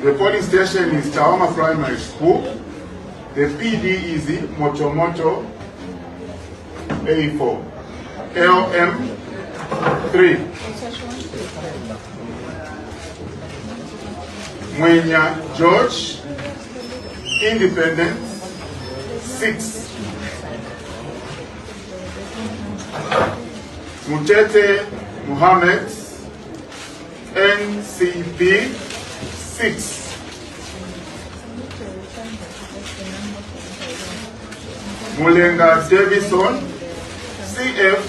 The polling station is Chawama Primary School. The PD is Mochomocho A4. LM 3. Mwenya George, Independent 6. Mutete Muhammad, NCP 6. Mulenga Davison, CF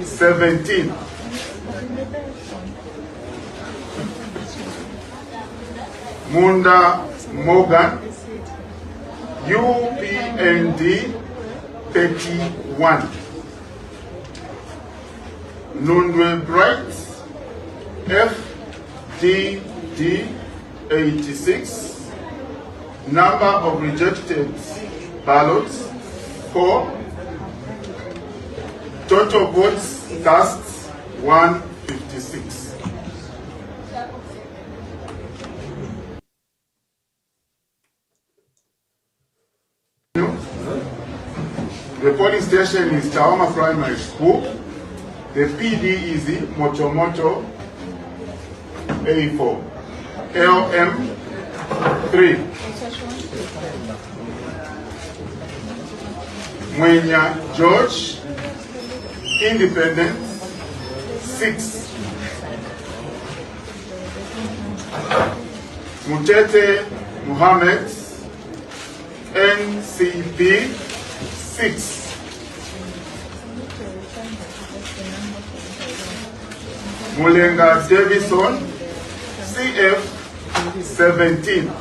17. Munda Morgan, UPND 31. Nundwe Bright, FDD 86. Number of rejected ballots 4. Total votes cast 156. The polling station is Chawama Primary School. The PD is Mochomocho A4. LM 3. Mwenya George, Independent 6. Mutete Muhammad, NCP 6. Mulenga Davison, CF 17.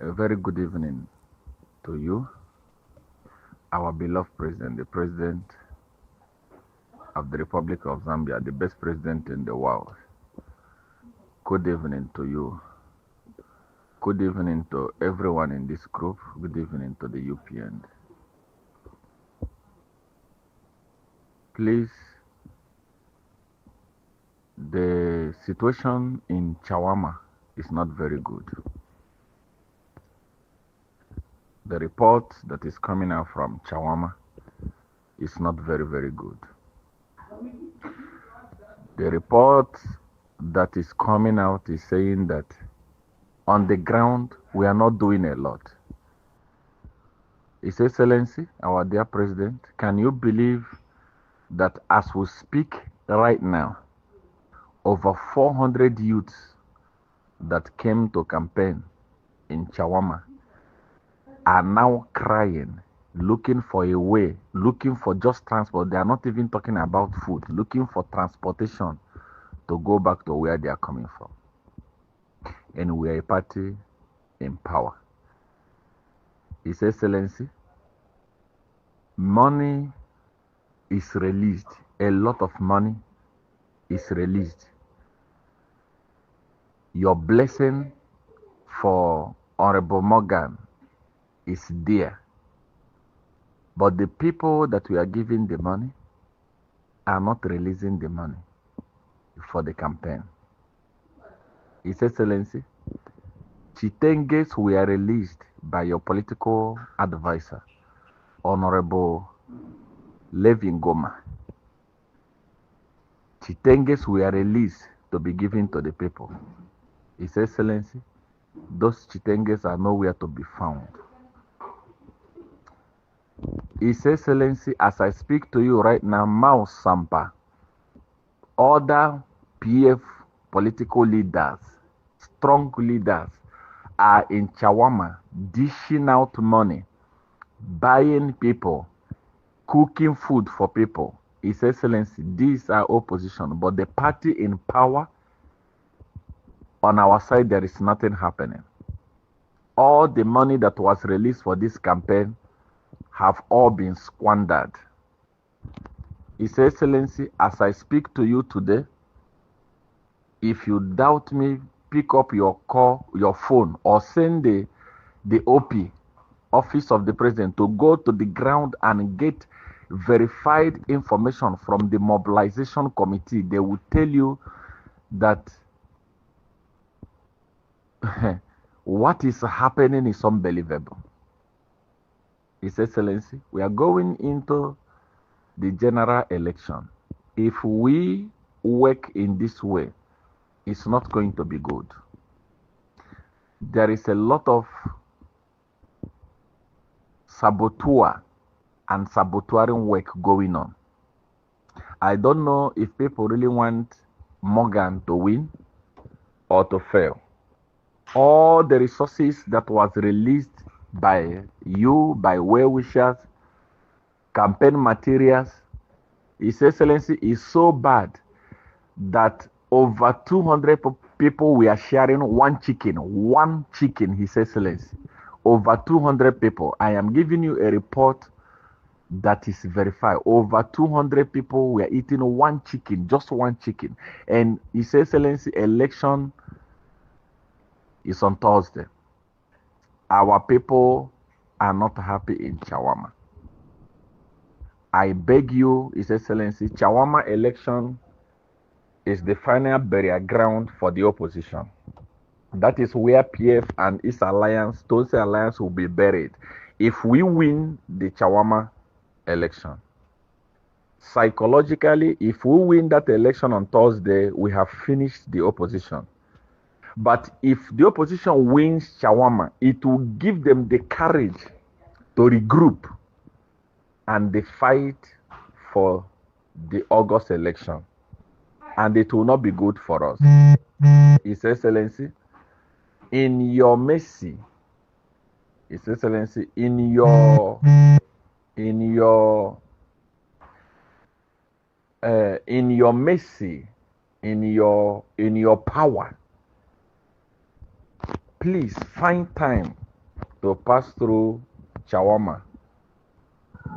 A very good evening to you, our beloved president, the president of the Republic of Zambia, the best president in the world. Good evening to you. Good evening to everyone in this group. Good evening to the UPN. Please, the situation in Chawama is not very good. The report that is coming out from Chawama is not very, very good. The report that is coming out is saying that on the ground, we are not doing a lot. His Excellency, our dear President, can you believe that as we speak right now, over 400 youths that came to campaign in Chawama are now crying, looking for a way, looking for just transport. They are not even talking about food, looking for transportation to go back to where they are coming from. And we are a party in power. His Excellency, money is released. A lot of money is released. Your blessing for Honorable Morgan is there. But the people that we are giving the money are not releasing the money for the campaign. His Excellency, Chitenges were released by your political advisor, Honorable Levin Goma. Chitenges were released to be given to the people. His Excellency, those Chitenges are nowhere to be found. His Excellency, as I speak to you right now, Mao Sampa, other PF political leaders, strong leaders, are in Chawama dishing out money, buying people, cooking food for people. His Excellency, these are opposition, but the party in power, on our side, there is nothing happening. All the money that was released for this campaign have all been squandered. His Excellency, as I speak to you today, if you doubt me, pick up your call, your phone, or send the OP, Office of the President, to go to the ground and get verified information from the mobilization committee, they will tell you that what is happening is unbelievable. His Excellency, we are going into the general election. If we work in this way, it's not going to be good. There is a lot of saboteur and saboteuring work going on. I don't know if people really want Morgan to win or to fail. All the resources that was released by you, by well-wishers, campaign materials, His Excellency, is so bad that over 200 people we are sharing one chicken, His Excellency. Over 200 people. I am giving you a report that is verified. Over 200 people were eating one chicken, just one chicken. And His Excellency, election is on Thursday. Our people are not happy in Chawama. I beg you, His Excellency, Chawama election is the final burial ground for the opposition. That is where PF and East Alliance, Tonse Alliance will be buried if we win the Chawama election. Psychologically, if we win that election on Thursday, we have finished the opposition. But if the opposition wins Chawama, it will give them the courage to regroup and they fight for the August election. And it will not be good for us. His Excellency, in your mercy, His Excellency, in your mercy, in your power, please find time to pass through Chawama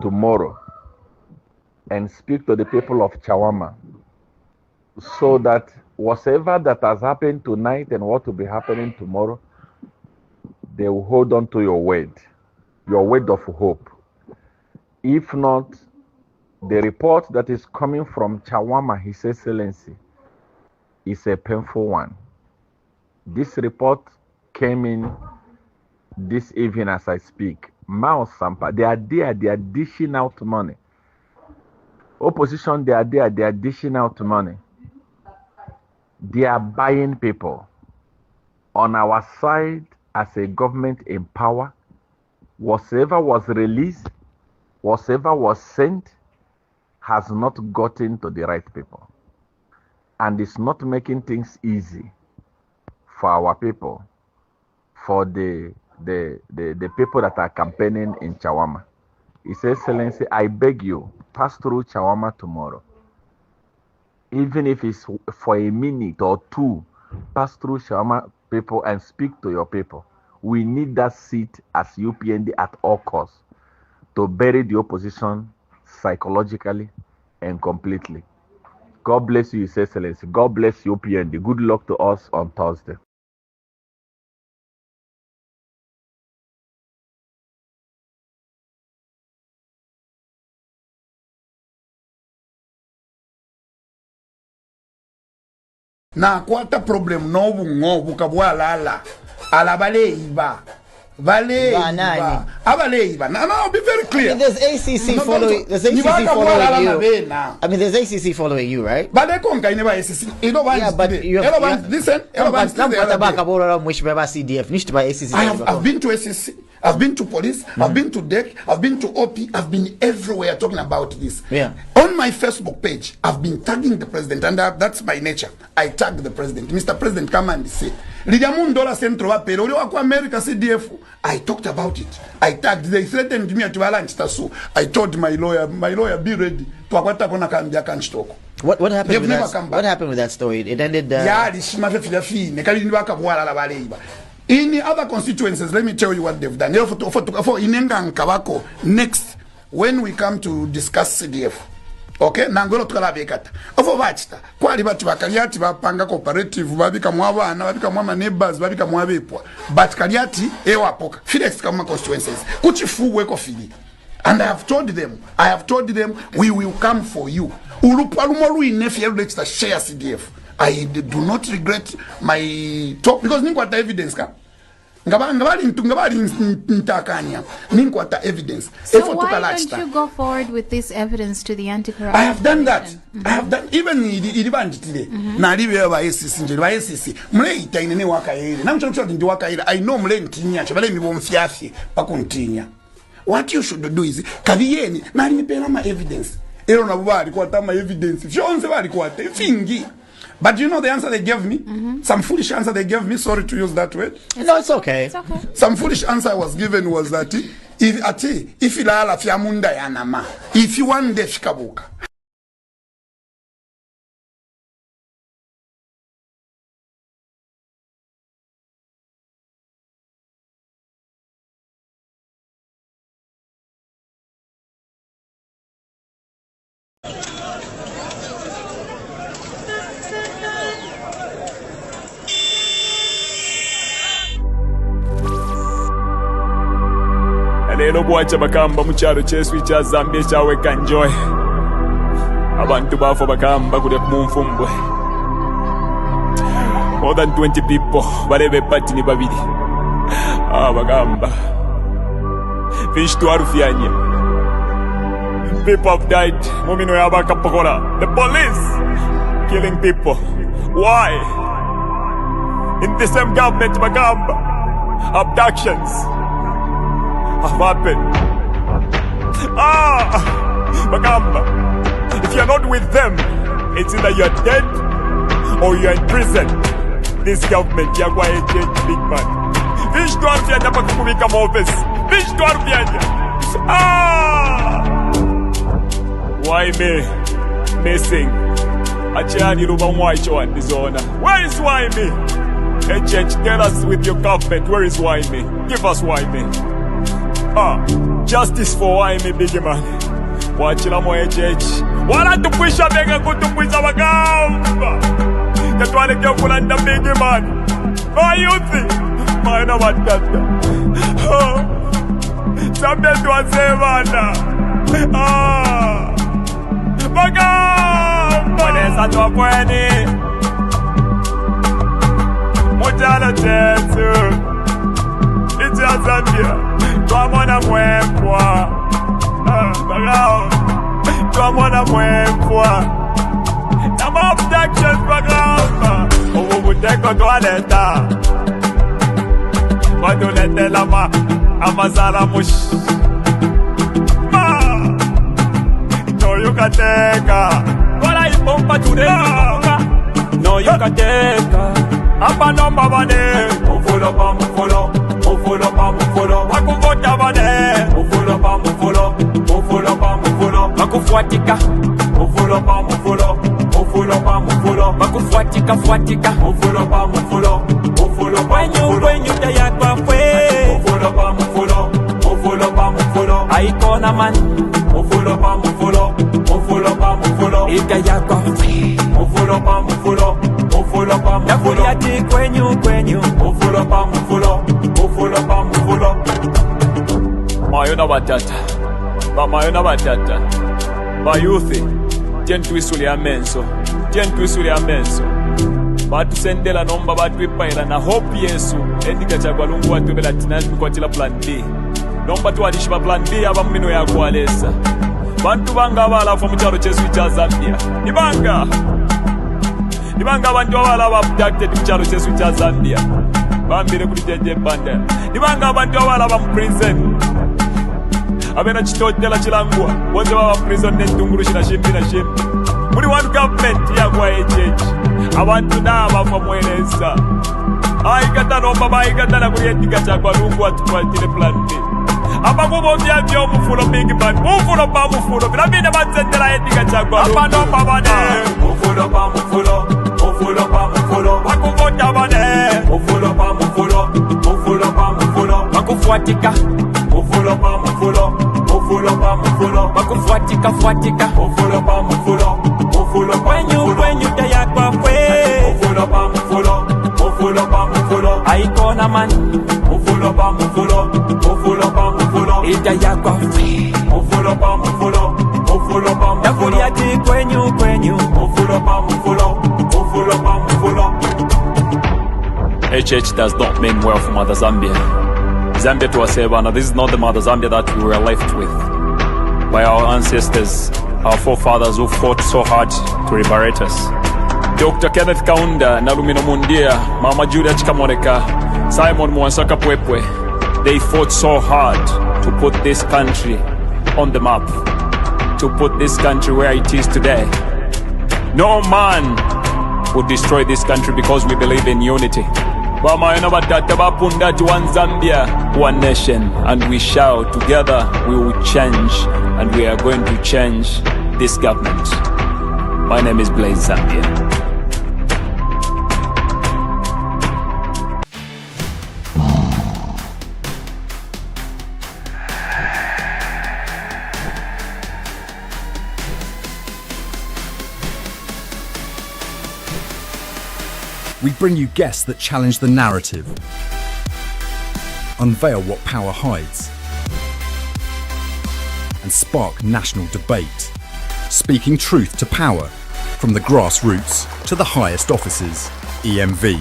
tomorrow and speak to the people of Chawama, so that whatever that has happened tonight and what will be happening tomorrow, they will hold on to your word of hope. If not, the report that is coming from Chawama, His Excellency, is a painful one. This report came in this evening as I speak. Mao Sampa, they are there, they are dishing out money. Opposition, they are there, they are dishing out money. They are buying people. On our side, as a government in power, whatever was released, whatever was sent, has not gotten to the right people. And it's not making things easy for our people, for the people that are campaigning in Chawama. His Excellency, I beg you, pass through Chawama tomorrow. Even if it's for a minute or two, pass through Chawama people and speak to your people. We need that seat as UPND at all costs to bury the opposition psychologically and completely. God bless you, His Excellency. God bless UPND. Good luck to us on Thursday. Na kwata problem no bungo kabwalala alabale iba vale iba abale iba. No, be very clear. I mean, there's ACC following. There's ACC following you. I mean, there's ACC following you, right? But they can't never ACC. Yeah, but you have listen. I've been to ACC. I've been to police, I've been to DEC, I've been to OP, I've been everywhere talking about this. Yeah. On my Facebook page, I've been tagging the president, and that's my nature. I tag the president. Mr. President, come and say, America CDF. I talked about it. I tagged. They threatened me at lunch. I told my lawyer, be ready. What happened with that? What happened with that story? It ended. In the other constituencies, let me tell you what they've done. Next, when we come to discuss CDF, okay, nangolo tukalabekata. Ofo vachita, kwa libati bakaliati bapanga cooperative, babika mwabana, babika mwama neighbors, babika mwabepwa. But kaliati ewa poka. Felix kama constituencies. Kuchifu weko fili. And I have told them, we will come for you. Share CDF. I do not regret my talk because ninkwata evidence ka. Ngabali ntakanya. Ninkwata evidence. So why don't you go forward with this evidence to the anti-corruption? I have done that. I have done even idibandi today. Na libe ba SCC nje ba SCC. Mule itaine ne wakaire. Na mchomcho ndi wakaire. I know mule ntinya chabale mibomfyafi pakuntinya. What you should do is kabiyeni na limepela ma evidence. Ero na bubali kwa tama evidence. Fyonse bali kwa te fingi. But you know the answer they gave me? Some foolish answer they gave me. Sorry to use that word. No, it's okay. It's okay. Some foolish answer I was given was that if ilala fiamunda yanama, if you want de fikabuka. Lelo bwacha bakamba mu kyalo kyesu kya Zambia ekyaweka Njoy. Abantu bafo bakamba kule kumumfumbwe. More than 20 people balebe pati ni babiri. Bagamba. Fish to arufyanye. People have died. Mumino yabakapokola. The police killing people. Why? In the same government bagamba. Abductions have happened. Bagamba, if you're not with them, it's either you're dead or you're in prison. This government, you're going to change, big man. Fish to Arfianya pakubika mobes. Fish to Arfianya. Why me? Missing. Achani Rubamwaicho and Dizona. Where is why me? Hey, change, tell us with your government, where is why me? Give us why me. Justice for why me, big man. Wachila moe church. Wala tupwisha bega kutupwisha bagamba. Katwale kia kulanda big man. Why you think? Maena watata. Sabia tuwasevana. Bagamba. Wanesa tuwa kweni. Mujala chetu. Ija Zambia. Twamona mwempwa. Bagao. Twamona mwempwa. Nama abductions bagamba. Ubuteko toaleta. Wadulete lama. Amazala mush. No you can take. Wala ipompa tudeka. No you can take. Apa nomba bane. Mufolo pa mufolo. Mufolo pa mufolo. Makuvota bane. Mufolo pa mufolo. Mufolo pa mufolo. Makufuatika. Mufolo pa mufolo. Mufolo pa mufolo. Makufuatika fuatika. Mufolo pa mufolo. Mufolo pa mufolo. When you taya kwa fwe. Mufolo pa mufolo. Mufolo pa mufolo. Aikona man. Mufolo pa mufolo. Mufolo pa mufolo. Itaya kwa fwe. Mufolo pa mufolo. Mufolo pa mufolo. Yakuliati kwenyu. Mufolo pa mufolo. Mufolo pa mufolo. Mayona batata. Mayona batata. Bayuthi. Tyentuisuli amenso. Tyentuisuli amenso. Batusendela nomba batwipaila na hope Yesu. Endika chagwa lungu watubela tinani kwa plan B. Nomba tuwadishiba plan B aba mmino ya kualesa. Bantu banga abalafa mu kyalo kyesu kya Zambia. Nibanga abantu abala abducted mu kyalo kyesu kya Zambia. Bambire kuli jeje banda. Nibanga abantu abala ba mu prison. Abena chitotela chilangwa. Bonze baba prison netunguru shina shimbi na shimbi. Muri one government ya kwa ejeje. Abantu naba famweleza. Aikata nomba baikata na kuyetika chakwa lungu atukwatile plan B. Apa kubo vya mufulo big man. Mufulo pa mufulo. Binabine batsendela yetika chakwa lungu. Apa nomba bane. Mufulo pa mufulo. Mufulo pa mufulo. Makuvota bane. Mufulo pa mufulo. Mufulo pa mufulo. Makufuatika. Mufulo pa mufulo. Mufulo pa mufulo. Makufuatika fuatika. Mufulo pa mufulo. Mufulo pa mufulo. Kwenyu taya kwa fwe. Mufulo pa mufulo. Mufulo pa mufulo. Aikona man. Mufulo pa mufulo. Mufulo pa mufulo. Itaya kwa fwe. mufulo pa mufulo, mufulo pa mufulo. Yakuliati kwenyu kwenyu, mufulo pa mufulo, mufulo pa mufulo. HH does not mean well for Mother Zambia. Zambia to Asebana, this is not the Mother Zambia that we were left with by our ancestors, our forefathers who fought so hard to liberate us. Dr. Kenneth Kaunda, Nalumino Mundia, Mama Julia Chikamoneka, Simon Mwansaka Pwepwe, they fought so hard to put this country on the map, to put this country where it is today. No man would destroy this country because we believe in unity. One Zambia, one nation, and we shall together we will change, and we are going to change this government. My name is Blaze Zambia. We bring you guests that challenge the narrative, unveil what power hides, and spark national debate, speaking truth to power, from the grassroots to the highest offices. EMV.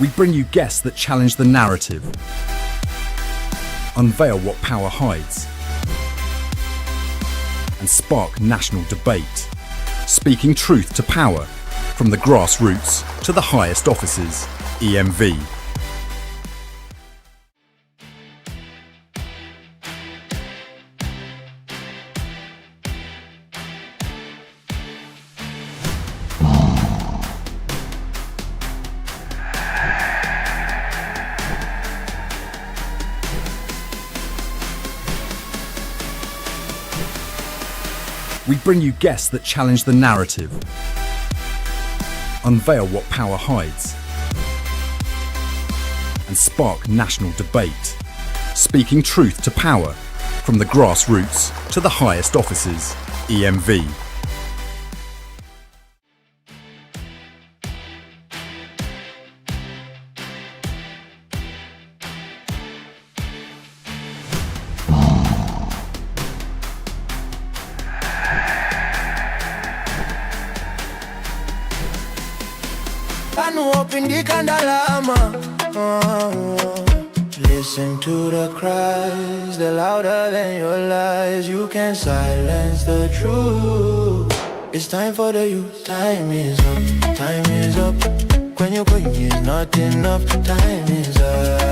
We bring you guests that challenge the narrative, unveil what power hides, and spark national debate, speaking truth to power, from the grassroots to the highest offices. EMV. We bring you guests that challenge the narrative, unveil what power hides, and spark national debate, speaking truth to power, from the grassroots to the highest offices. EMV. Listen to the cries, they're louder than your lies. You can't silence the truth. It's time for the youth. Time is up, time is up. When you're going is not enough. Time is up.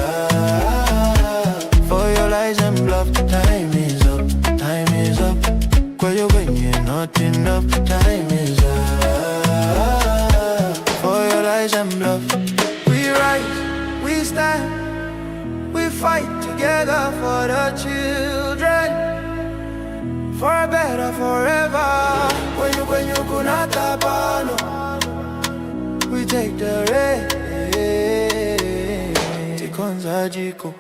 For your lies and bluff. Time is up, time is up. When you're going is not enough. Time is up. For your lies and bluff. We rise, we stand, we fight together for the children, for a better forever. When you kunata pano, we take the rain. Tikonza jiko.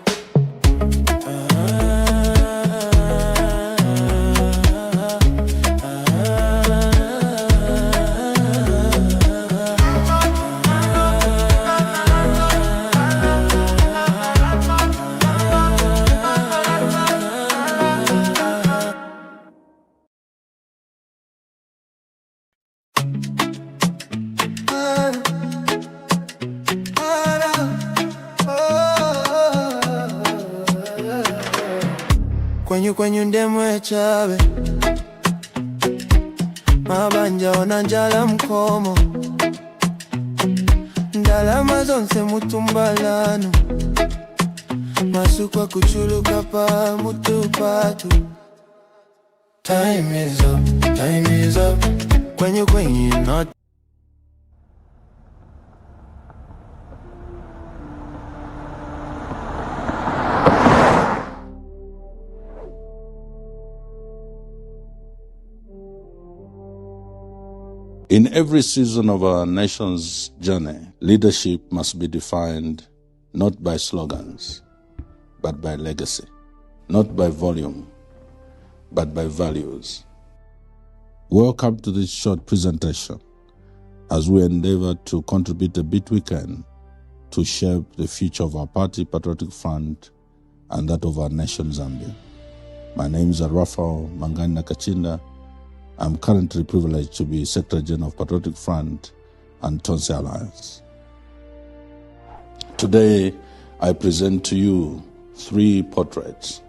Kwenyu ndemwe chabe mabanja onanjala mkomo ndalama zonse mutumbalano masukwa kuchuluka pa mutupatu. Time is up, time is up. Kwenyu not In every season of our nation's journey, leadership must be defined not by slogans, but by legacy, not by volume, but by values. Welcome to this short presentation as we endeavor to contribute a bit we can to shape the future of our party, Patriotic Front, and that of our nation, Zambia. My name is Raphael Mangana Kachinda. I'm currently privileged to be Secretary General of Patriotic Front and Tonse Alliance. Today, I present to you 3 portraits.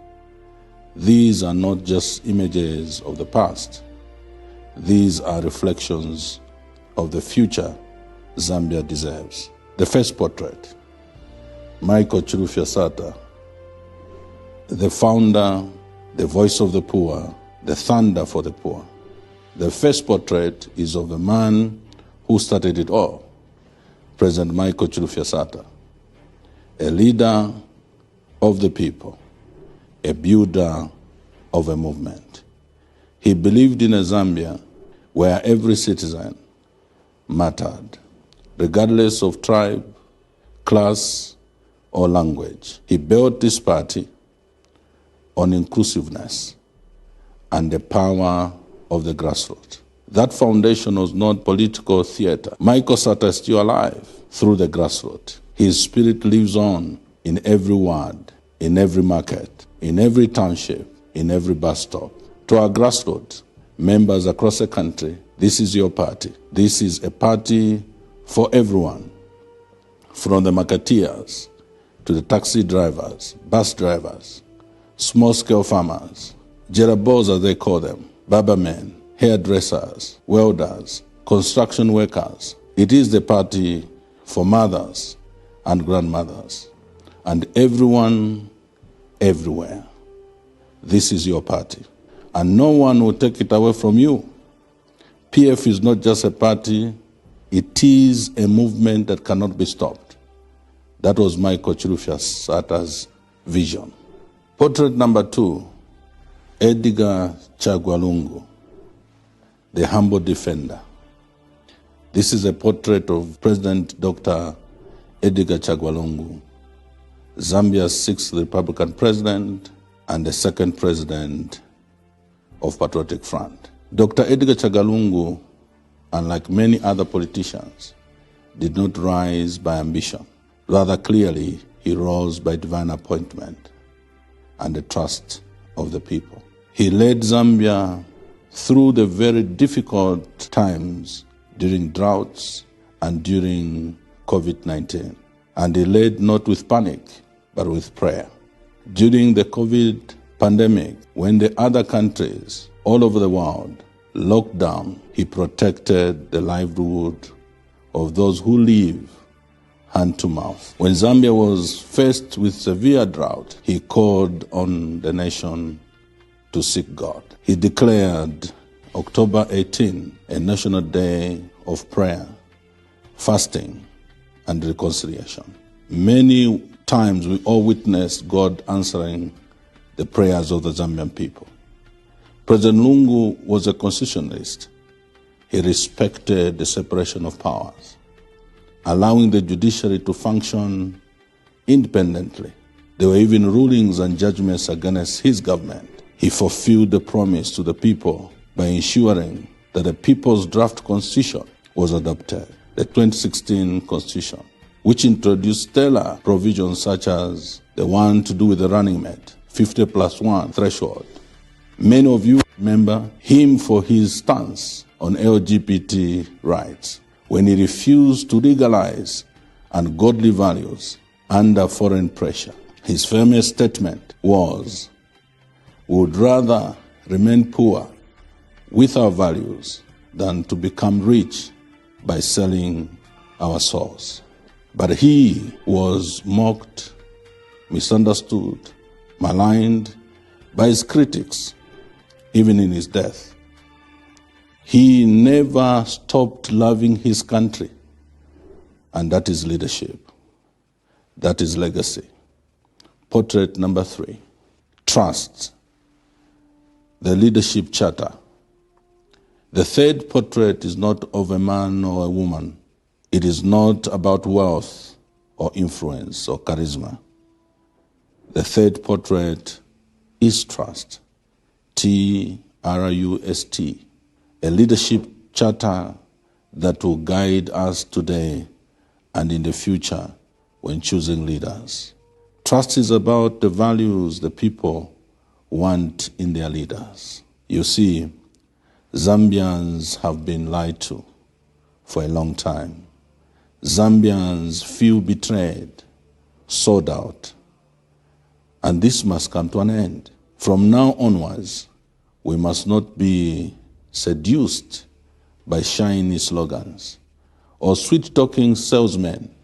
These are not just images of the past. These are reflections of the future Zambia deserves. The first portrait, Michael Chilufya Sata, the founder, the voice of the poor, the thunder for the poor. The first portrait is of the man who started it all, President Michael Chilufya Sata, a leader of the people, a builder of a movement. He believed in a Zambia where every citizen mattered, regardless of tribe, class, or language. He built this party on inclusiveness and the power of the grassroots. That foundation was not political theater. Michael Sata is still alive through the grassroots. His spirit lives on in every ward, in every market, in every township, in every bus stop. To our grassroots members across the country, this is your party. This is a party for everyone, from the marketeers to the taxi drivers, bus drivers, small-scale farmers, jerabos as they call them, barber men, hairdressers, welders, construction workers. It is the party for mothers and grandmothers and everyone, everywhere. This is your party, and no one will take it away from you. PF is not just a party, it is a movement that cannot be stopped. That was Michael Chilufya Sata's vision. Portrait number 2, Edgar Chagwa, the humble defender. This is a portrait of President Dr. Edgar Chagwa, Zambia's 6th Republican president and the 2nd president of Patriotic Front. Dr. Edgar Chagwa, unlike many other politicians, did not rise by ambition. Rather clearly, he rose by divine appointment and the trust of the people. He led Zambia through the very difficult times during droughts and during COVID-19. And he led not with panic, but with prayer. During the COVID pandemic, when the other countries all over the world locked down, he protected the livelihood of those who live hand to mouth. When Zambia was faced with severe drought, he called on the nation to seek God. He declared October 18 a national day of prayer, fasting, and reconciliation. Many times we all witnessed God answering the prayers of the Zambian people. President Lungu was a constitutionalist. He respected the separation of powers, allowing the judiciary to function independently. There were even rulings and judgments against his government. He fulfilled the promise to the people by ensuring that the people's draft constitution was adopted, the 2016 constitution, which introduced stellar provisions such as the one to do with the running mate, 50+1 threshold. Many of you remember him for his stance on LGBT rights, when he refused to legalize ungodly values under foreign pressure. His famous statement was, "We would rather remain poor with our values than to become rich by selling our souls." But he was mocked, misunderstood, maligned by his critics, even in his death. He never stopped loving his country, and that is leadership. That is legacy. Portrait number 3, trust, the leadership charter. The third portrait is not of a man or a woman. It is not about wealth or influence or charisma. The third portrait is trust. T-R-U-S-T. A leadership charter that will guide us today and in the future when choosing leaders. Trust is about the values the people want in their leaders. You see, Zambians have been lied to for a long time. Zambians feel betrayed, sold out. And this must come to an end. From now onwards, we must not be seduced by shiny slogans or sweet-talking salesmen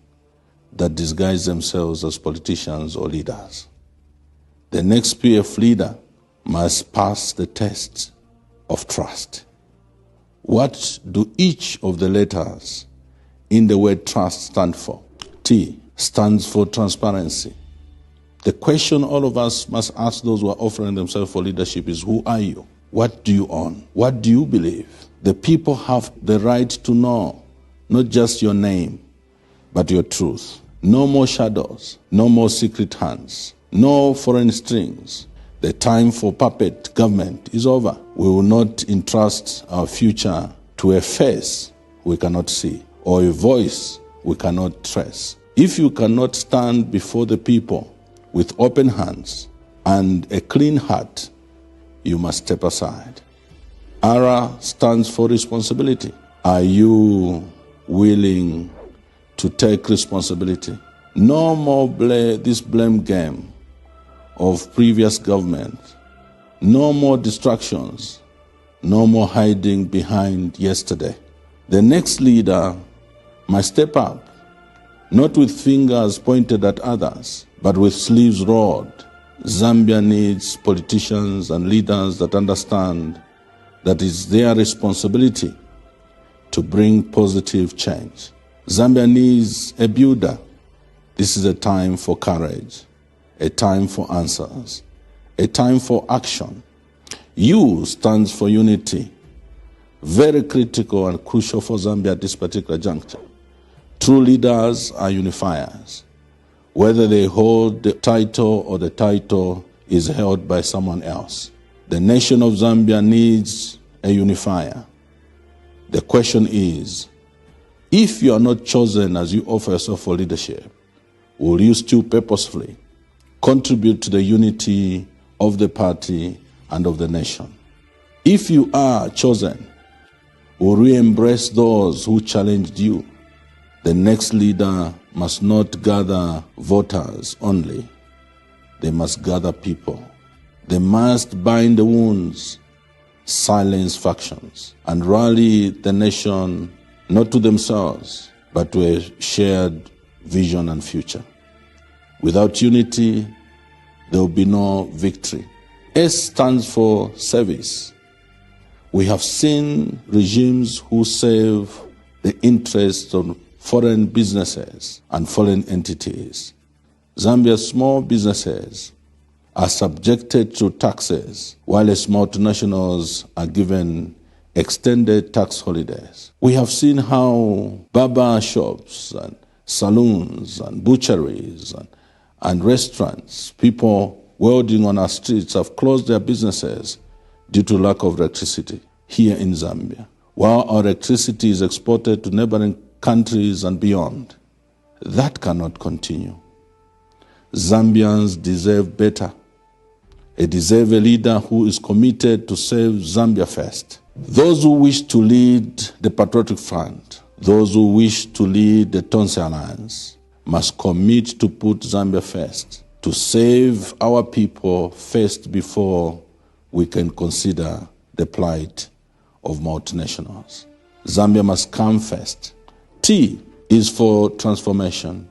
that disguise themselves as politicians or leaders. The next PF leader must pass the test of trust. What do each of the letters in the word trust stand for? T stands for transparency. The question all of us must ask those who are offering themselves for leadership is, who are you? What do you own? What do you believe? The people have the right to know, not just your name, but your truth. No more shadows, no more secret hands, no foreign strings. The time for puppet government is over. We will not entrust our future to a face we cannot see or a voice we cannot trace. If you cannot stand before the people with open hands and a clean heart, you must step aside. R stands for responsibility. Are you willing to take responsibility? No more this blame game of previous government. No more distractions. No more hiding behind yesterday. The next leader must step up, not with fingers pointed at others, but with sleeves rolled. Zambia needs politicians and leaders that understand that it's their responsibility to bring positive change. Zambia needs a builder. This is a time for courage, a time for answers, a time for action. U stands for unity. Very critical and crucial for Zambia at this particular juncture. True leaders are unifiers. Whether they hold the title or the title is held by someone else. The nation of Zambia needs a unifier. The question is, if you are not chosen as you offer yourself for leadership, will you still purposefully contribute to the unity of the party and of the nation? If you are chosen, will you embrace those who challenged you? The next leader must not gather voters only. They must gather people. They must bind the wounds, silence factions, and rally the nation not to themselves, but to a shared vision and future. Without unity, there will be no victory. S stands for service. We have seen regimes who serve the interests of foreign businesses and foreign entities. Zambia's small businesses are subjected to taxes, while multinationals are given extended tax holidays. We have seen how barber shops and saloons and butcheries and restaurants, people welding on our streets, have closed their businesses due to lack of electricity here in Zambia. While our electricity is exported to neighboring countries and beyond, that cannot continue. Zambians deserve better. They deserve a leader who is committed to save Zambia first. Those who wish to lead the Patriotic Front, those who wish to lead the Tonse Alliance, must commit to put Zambia first, to save our people first before we can consider the plight of multinationals. Zambia must come first. T is for transformation,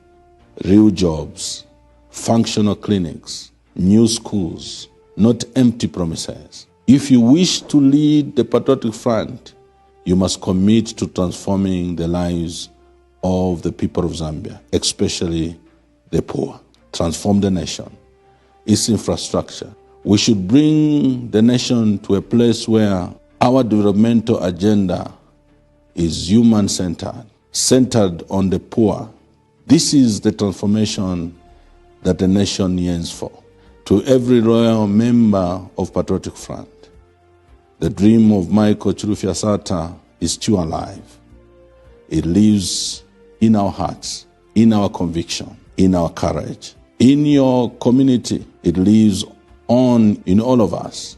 real jobs, functional clinics, new schools, not empty promises. If you wish to lead the Patriotic Front, you must commit to transforming the lives of the people of Zambia, especially the poor. Transform the nation, its infrastructure. We should bring the nation to a place where Our developmental agenda is human-centered, centered on the poor. This is the transformation that the nation yearns for. To every loyal member of Patriotic Front, the dream of Michael Chilufya Sata is still alive. It lives in our hearts, in our conviction, in our courage. In your community, it lives on in all of us,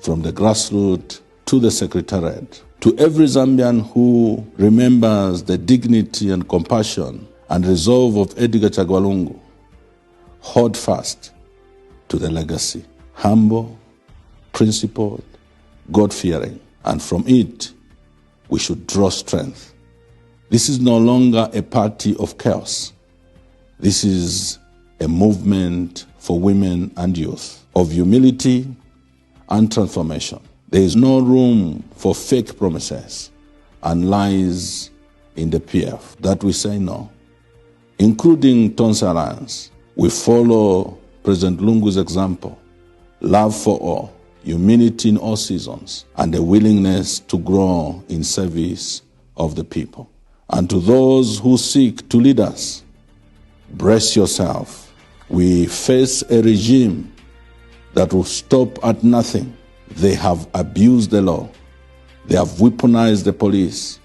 from the grassroots to the secretariat. To every Zambian who remembers the dignity and compassion and resolve of Edgar Chagwa Lungu, hold fast to the legacy. Humble, principled, God-fearing, and from it, we should draw strength. This is no longer a party of chaos. This is a movement for women and youth, of humility and transformation. There is no room for fake promises and lies in the PF. That we say no. Including Tonse Alliance, we follow President Lungu's example: love for all, humility in all seasons, and a willingness to grow in service of the people. And to those who seek to lead us, brace yourself. We face a regime that will stop at nothing. They have abused the law. They have weaponized the police.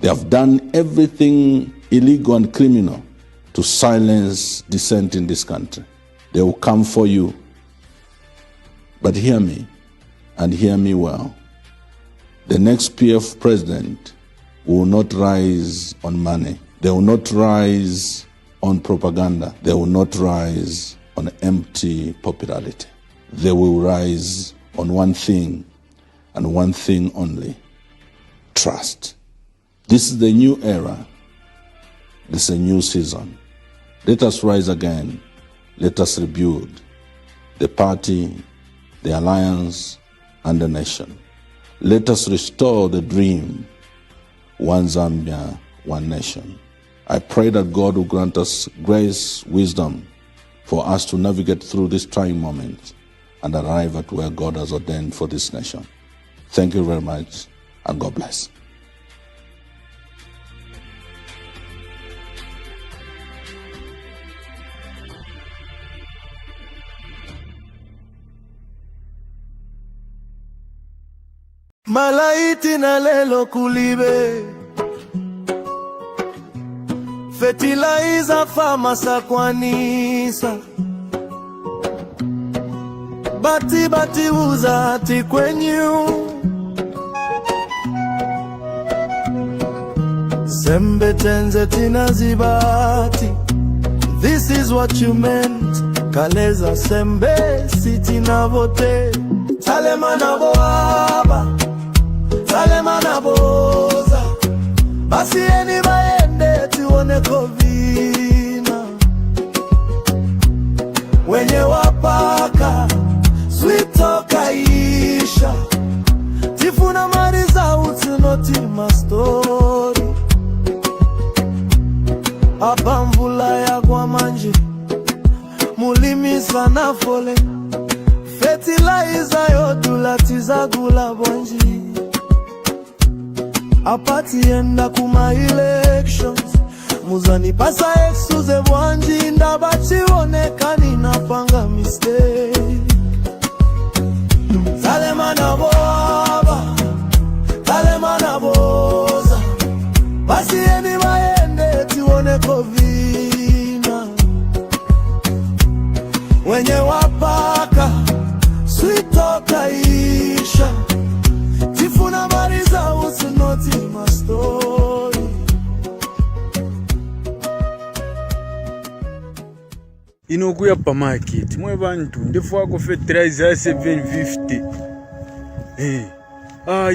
They have done everything illegal and criminal to silence dissent in this country. They will come for you. But hear me, and hear me well. The next PF president will not rise on money. They will not rise on propaganda. They will not rise on empty popularity. They will rise on one thing, and one thing only: trust. This is the new era. This is a new season. Let us rise again. Let us rebuild the party, the alliance, and the nation. Let us restore the dream: one Zambia, one nation. I pray that God will grant us grace, wisdom, for us to navigate through this trying moment and arrive at where God has ordained for this nation. Thank you very much, and God bless. Malaiti na lelo kulibe, fertilizer fama sakwanisa, bati uza ati kwenyu, sembe tenze tina zibati. This is what you meant, kaleza sembe siti na vote, talema na boaba, talema na boza, basi eni baende tuone kovina, wenye wapaka switoka isha, tifuna mariza utinoti mastori, apa mvula ya kwa manji, mulimi sana fole, fertilizer yodula tizagula bonji, apati enda kuma elections, muzani pasa exuze bwanji, ndabachi onekani napanga mistake. Talema na boaba, talema na boza, basi eni maende tuone kovina, wenye wapaka switoka isha, tifuna mariza usinoti mastori. Inokuya pa market mwe bantu ndefwa ko fertilizer ya 750.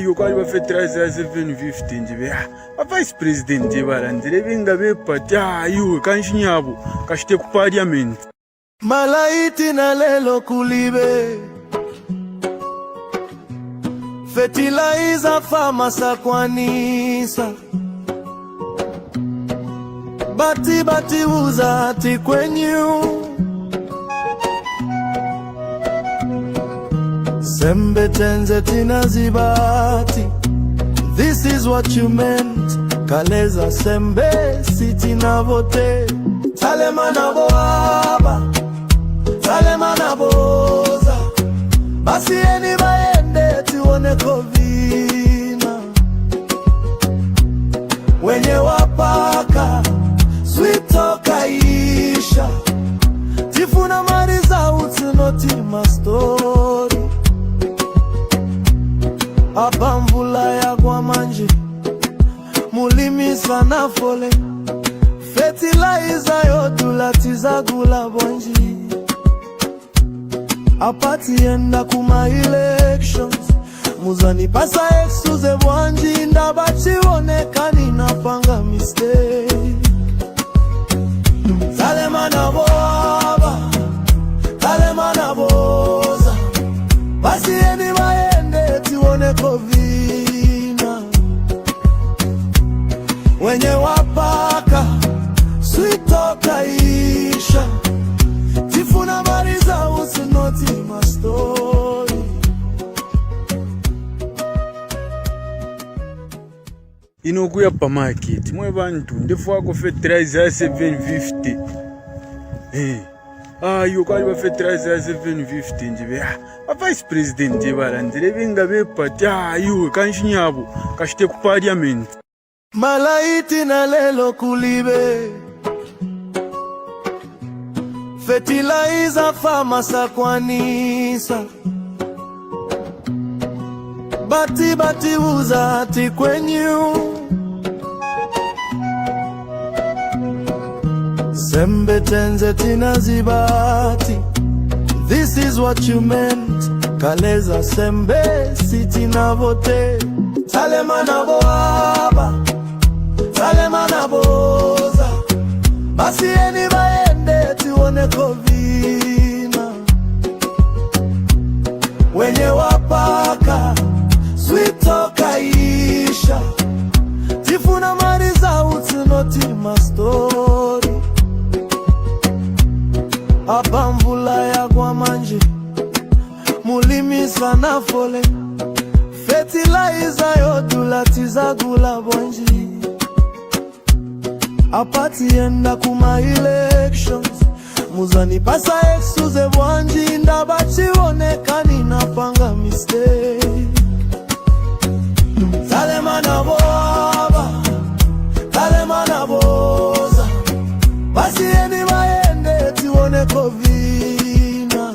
Yo kali ba fertilizer ya 750 njibe. Vice president je barandire binga bepati yo kanshinyabo kashite ku parliament. Malaiti na lelo kulibe, fertilizer fama sakwanisa, bati uza ati kwenyu, Sembe tenze tina zibati. This is what you meant. Kaleza sembe siti na vote. Talemana boaba, talemana boza. Basi eni baende tuone kovina. Wenye wapaka sweet toka isha. Tifuna mariza utinoti ma story. Apa mvula ya kwa manji mulimi sana fole. Fertilizer yodulatiza gula bonji. Apati enda kuma elections. Muzani pasa exuze bwanji. Ndabachi onekani napanga mistake. Talemana boaba, talemana boza. Basi eni baende tuone kovina. Wenye wapaka sweet toka isha. Tifuna mariza usinoti ma story. Inokuya pa market mwe bantu ndefu ako fertilizer ya 750. Yo kali ba fertilizer ya 750 njibe. Vice president jebara ndire nga bepati yo kanshinyabo kashite ku parliament. Malaiti na lelo kulibe. Fertilizer famasa kwanisa. Bati uza ati kwenyu. Sembe tenze tina zibati. This is what you meant. Kaleza sembe siti na vote. Talemana boaba, talemana boza. Basi eni baende tuone kovina. Wenye wapaka sweet toka isha. Tifuna mariza utinoti ma story. Apa mvula ya kwa manji mulimi sana fole. Fertilizer yodulatiza gula bonji. Apati enda kuma elections. Muzani pasa exuze bwanji. Ndabachi onekani napanga mistake. Talemana boaba, talemana boza. Basi eni baende tuone kovina.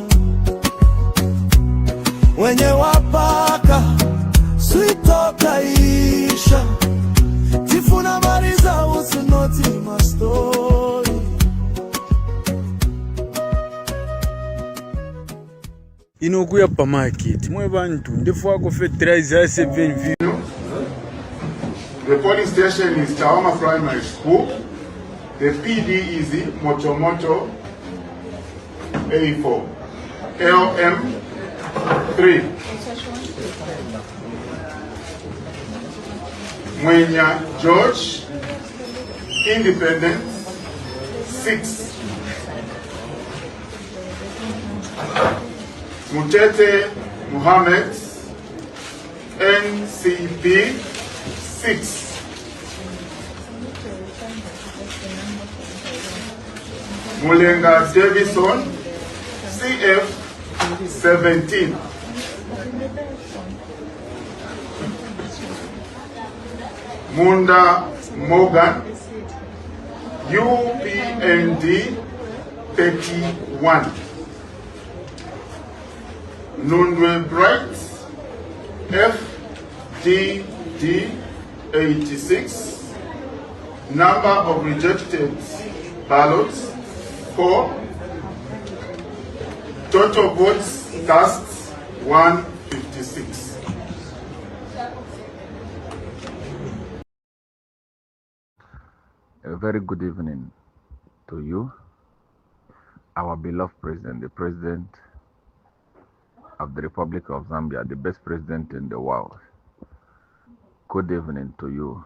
Wenye wapaka sweet toka isha. Tifuna mariza usinoti ma story. Inokuya pa market mwe bantu ndefu ako fertilizer ya 750. The polling station is Chawama Primary School. The PD is Motomoto A4 LM 3. Mwenya George Independent 6. Mutete Muhammad NCP 6. Mulenga Davison CF 17. Munda Morgan UPND 31. Nundwe Bright FDD 86. Number of rejected ballots 4. Total votes cast 156. A very good evening to you, our beloved president, the president of the Republic of Zambia, the best president in the world. Good evening to you.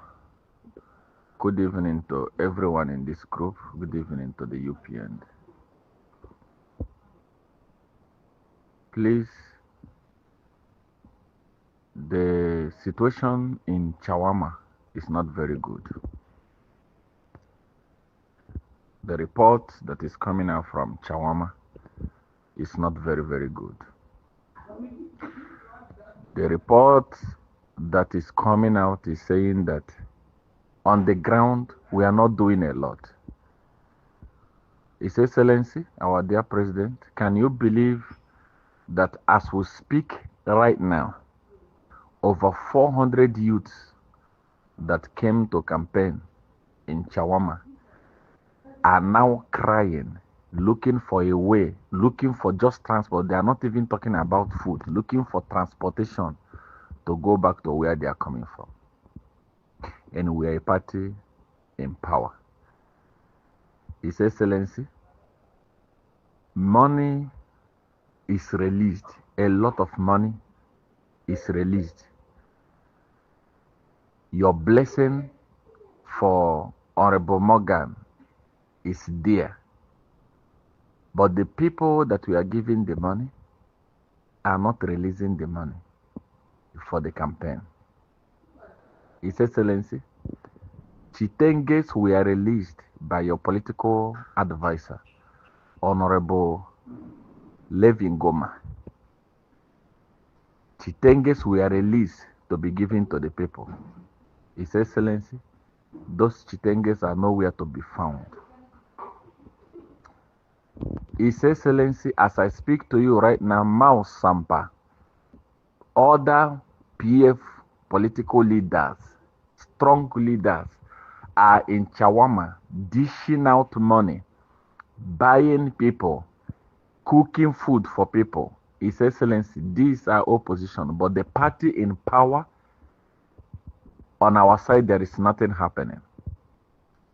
Good evening to everyone in this group. Good evening to the UPN. Please The situation in Chawama is not very good. The report that is coming out from Chawama is not very, very good. The report that is coming out is saying that on the ground, we are not doing a lot. His Excellency, our dear President, can you believe that as we speak right now, over 400 youths that came to campaign in Chawama are now crying, looking for a way, looking for just transport. They are not even talking about food, looking for transportation to go back to where they are coming from. And we are a party in power. His Excellency, money is released. A lot of money is released. Your blessing for Honorable Morgan is there. But the people that we are giving the money are not releasing the money for the campaign. His Excellency, Chitenges were released by your political advisor, Honorable Levin Goma. Chitenges were released to be given to the people. His Excellency, those Chitenges are nowhere to be found. His Excellency, as I speak to you right now, Mao Sampa, other PF political leaders, strong leaders, are in Chawama dishing out money, buying people, cooking food for people. His Excellency, these are opposition, but the party in power, on our side, there is nothing happening.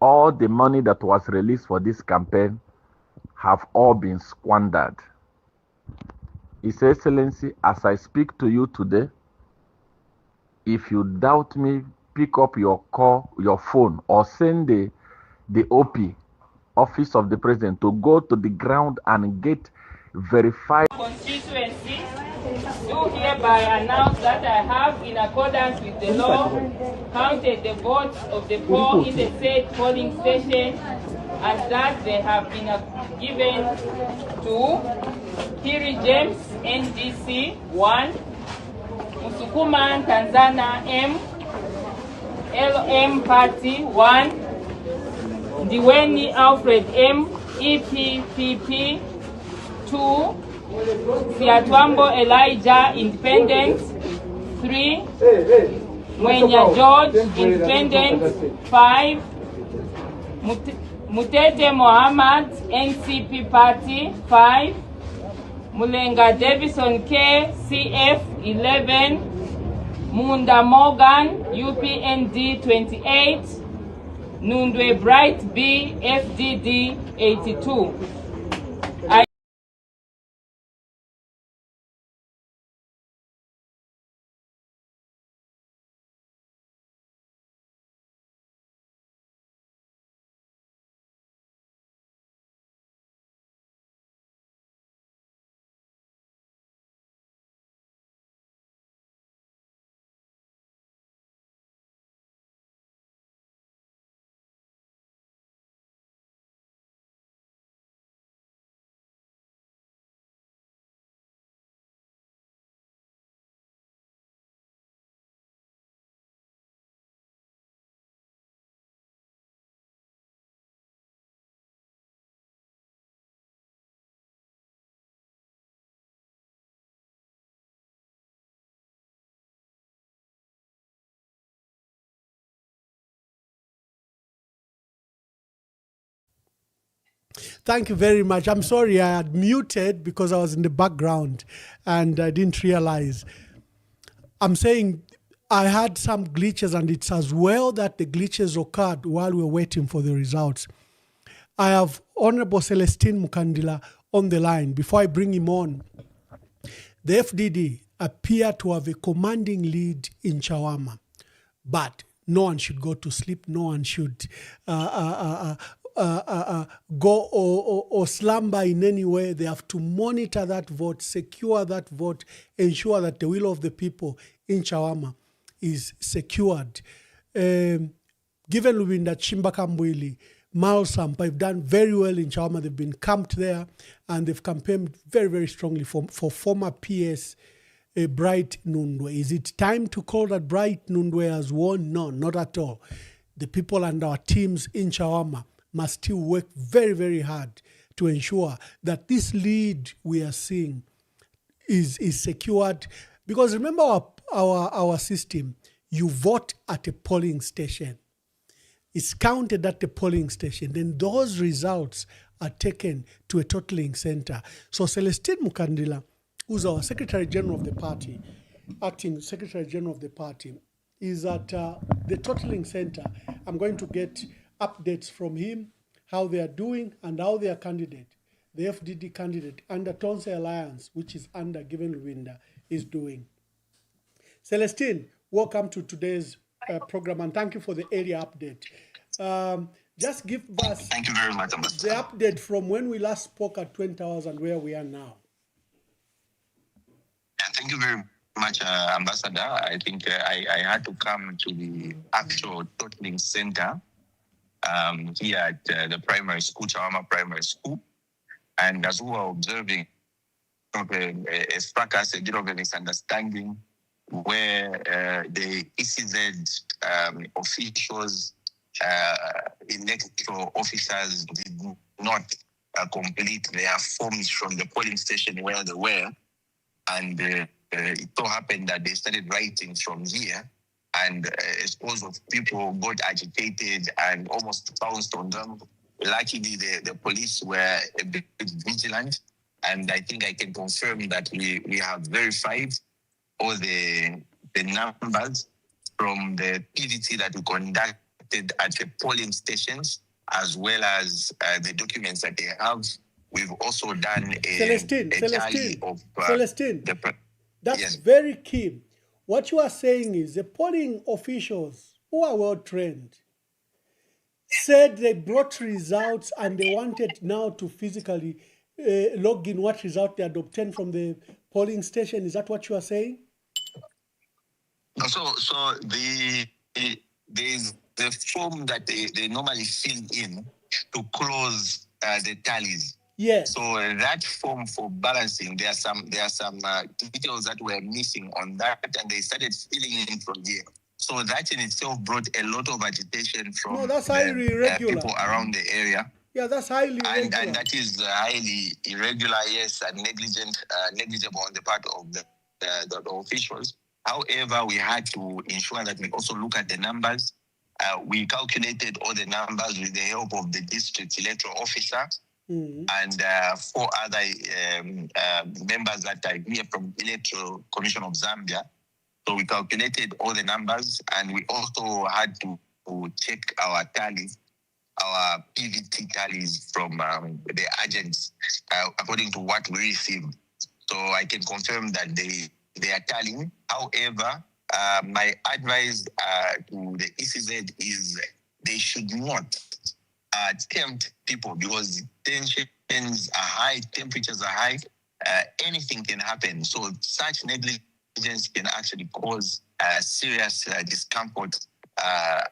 All the money that was released for this campaign have all been squandered. His Excellency, as I speak to you today, if you doubt me, pick up your call, your phone, or send the OP, Office of the President, to go to the ground and get verified. Constituency, do hereby announce that I have, in accordance with the law, counted the votes of the poll in the said polling station, and that they have been given to Kiri James, NDC 1, Musukuman Tanzania M, LM Party 1, Ndiweni Alfred M, EPPP 2, Siatwambo Elijah Independent 3, Mwenya George Independent 5, Mutete Mohammed NCP Party 5, Mulenga Davison K CF 11, Munda Morgan UPND 28, Nundwe Bright B FDD 82. Thank you very much. I'm sorry I had muted because I was in the background and I didn't realize. I'm saying I had some glitches, and it's as well that the glitches occurred while we were waiting for the results. I have Honorable Celestine Mukandila on the line. Before I bring him on, the FDD appear to have a commanding lead in Chawama, but no one should go to sleep. No one should go or slumber in any way. They have to monitor that vote, secure that vote, ensure that the will of the people in Chawama is secured. Given Lubinda, Chimbakambwili, Malsampa have done very well in Chawama. They've been camped there and they've campaigned very, very strongly for former PS Bright Nundwe. Is it time to call that Bright Nundwe has won? No, not at all. The people and our teams in Chawama must still work very, very hard to ensure that this lead we are seeing is secured. Because remember our system, you vote at a polling station. It's counted at the polling station. Then those results are taken to a totaling center. So Celestine Mukandila, who's our Secretary General of the party, acting Secretary General of the party, is at the totaling center. I'm going to get updates from him, how they are doing and how their candidate, the FDD candidate under Tonse Alliance, which is under Given Lubinda, is doing. Celestine, welcome to today's program and thank you for the area update. Just give us thank you very much, the update from when we last spoke at 20 hours and where we are now. Yeah, thank you very much, Ambassador. I think I had to come to the actual totaling center here at the primary school, Chawama Primary School. And as we were observing, a fracas, a bit of a misunderstanding where the ECZ officials, electoral officers did not complete their forms from the polling station where they were. And it so happened that they started writing from here. And a scores of people got agitated and almost pounced on them. Luckily, the police were a bit vigilant. And I think I can confirm that we have verified all the numbers from the PDT that we conducted at the polling stations, as well as the documents that they have. We've also done Celestine, tally of Celestine, that's yes. very key. What you are saying is the polling officials who are well trained said they brought results and they wanted now to physically log in what result they had obtained from the polling station. Is that what you are saying? So there's the form that they normally fill in to close the tallies. Yes. So that form for balancing, there are some details that were missing on that, and they started filling in from here. So that in itself brought a lot of agitation from that's highly irregular. People around the area. Yeah, that's highly irregular. And that is highly irregular, yes, and negligible on the part of the officials. However, we had to ensure that we also look at the numbers. We calculated all the numbers with the help of the district electoral officer and 4 other members that are here from Electoral Commission of Zambia. So we calculated all the numbers, and we also had to check our tallies, our PVT tallies from the agents according to what we received. So I can confirm that they are tallying. However, my advice to the ECZ is they should not tempt people because tensions are high, temperatures are high, anything can happen. So such negligence can actually cause serious discomfort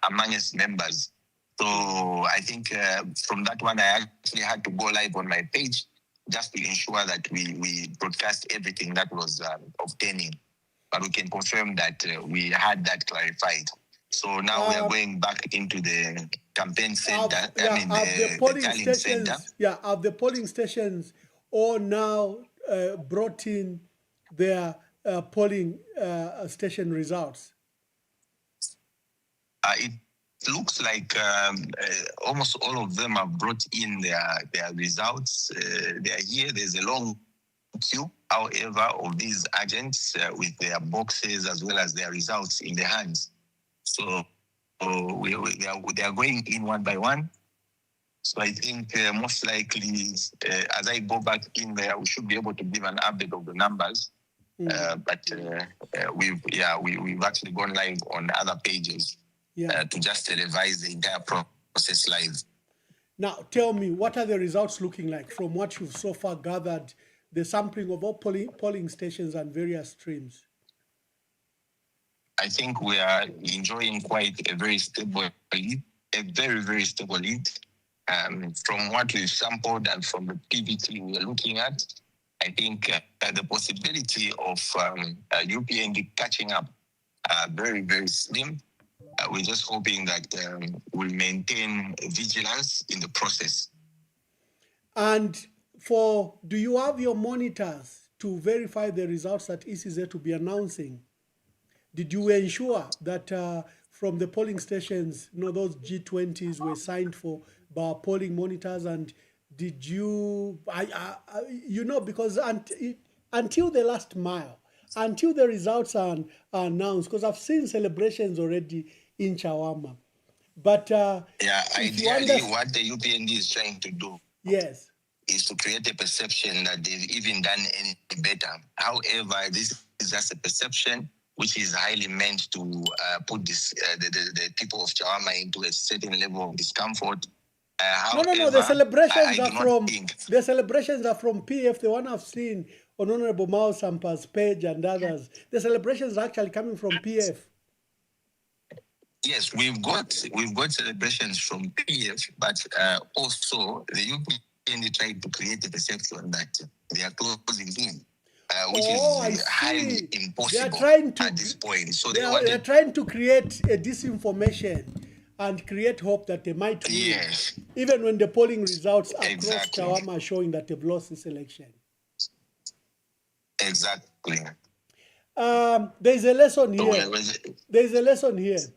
among its members. So I think from that one, I actually had to go live on my page just to ensure that we broadcast everything that was obtaining. But we can confirm that we had that clarified. So now we are going back into the campaign center. The polling stations. Center. Yeah, have the polling stations all now brought in their polling station results? It looks like almost all of them have brought in their results. They are here. There's a long queue, however, of these agents with their boxes as well as their results in their hands. So they are going in one by one. So I think most likely, as I go back in there, we should be able to give an update of the numbers. But we've actually gone live on other pages to just revise the entire process live. Now, tell me, what are the results looking like from what you've so far gathered, the sampling of all polling stations and various streams? I think we are enjoying quite a very stable lead, a very, very stable lead. From what we've sampled and from the PVT we are looking at, I think the possibility of UPND catching up are very, very slim. We're just hoping that we'll maintain vigilance in the process. And do you have your monitors to verify the results that ECZ to be announcing? Did you ensure that from the polling stations, those G20s were signed for by polling monitors? And did you, because until the last mile, until the results are announced, because I've seen celebrations already in Chawama. But ideally, what the UPND is trying to do, yes, is to create a perception that they've even done any better. However, this is just a perception which is highly meant to put the people of Chawama into a certain level of discomfort. No. The celebrations are from PF. The one I've seen on Honorable Mao Sampa's page and others. The celebrations are actually coming from PF. Yes, we've got celebrations from PF, but also the UPND tried to create a perception that they are closing in. Which is highly impossible at this point. So they are trying to create a disinformation and create hope that they might win, even when the polling results across Chawama showing that they've lost this election. Exactly. There's a lesson here. There's a lesson here.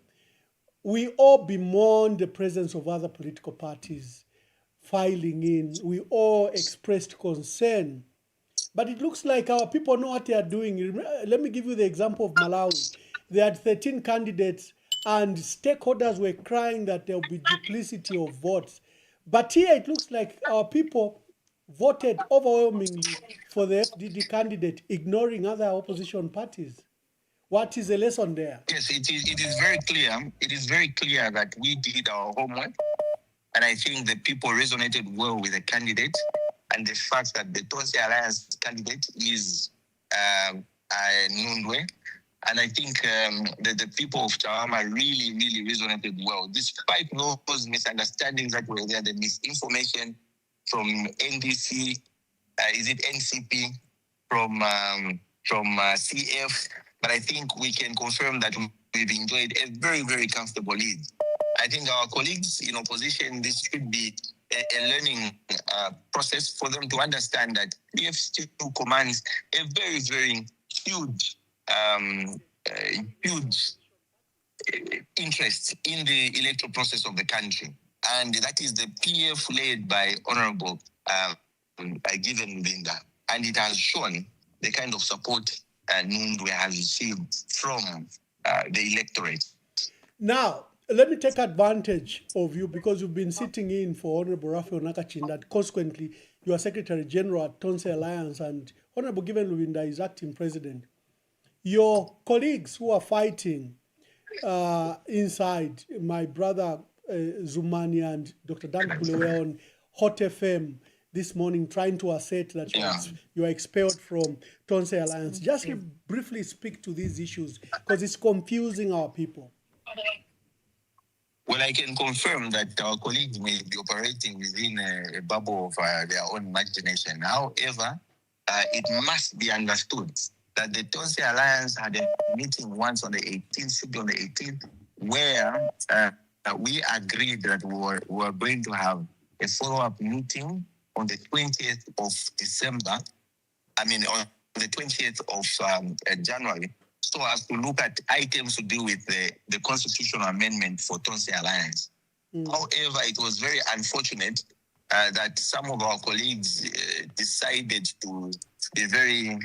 We all bemoan the presence of other political parties filing in. We all expressed concern. But it looks like our people know what they are doing. Let me give you the example of Malawi. They had 13 candidates and stakeholders were crying that there will be duplicity of votes. But here it looks like our people voted overwhelmingly for the FDD candidate, ignoring other opposition parties. What is the lesson there? Yes, it is very clear. It is very clear that we did our homework. And I think the people resonated well with the candidate. And the fact that the Tonse Alliance candidate is Nundwe. And I think the people of Chawama really, really resonated well. Despite those misunderstandings that were there, the misinformation from NDC, is it NCP, from CF. But I think we can confirm that we've enjoyed a very, very comfortable lead. I think our colleagues in opposition, this should be a learning process for them to understand that PF still commands a very, very huge interest in the electoral process of the country. And that is the PF led by Honorable Given Luvinda. And it has shown the kind of support Nundwe has received from the electorate. Now, let me take advantage of you because you've been sitting in for Honorable Raphael Nakachinda. Consequently, you are Secretary General at Tonse Alliance and Honorable Given Luvinda is acting president. Your colleagues who are fighting inside, my brother Zumani and Dr. Dan Kulewe on Hot FM this morning trying to assert that you are expelled from Tonse Alliance. Just briefly speak to these issues because it's confusing our people. Well, I can confirm that our colleagues may be operating within a bubble of their own imagination. However, it must be understood that the Tonse Alliance had a meeting once on the 18th, where we agreed that we were going to have a follow-up meeting on the 20th of December. On the 20th of January. So as to look at items to do with the constitutional amendment for Tonse Alliance. However, it was very unfortunate that some of our colleagues decided to be very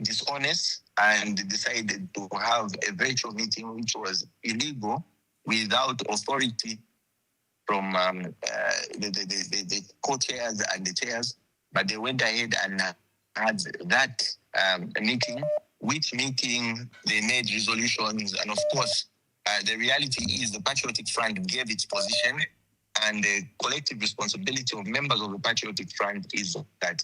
dishonest and decided to have a virtual meeting which was illegal without authority from the co-chairs and the chairs. But they went ahead and had that meeting. Which meeting they made resolutions, and of course, the reality is the Patriotic Front gave its position, and the collective responsibility of members of the Patriotic Front is that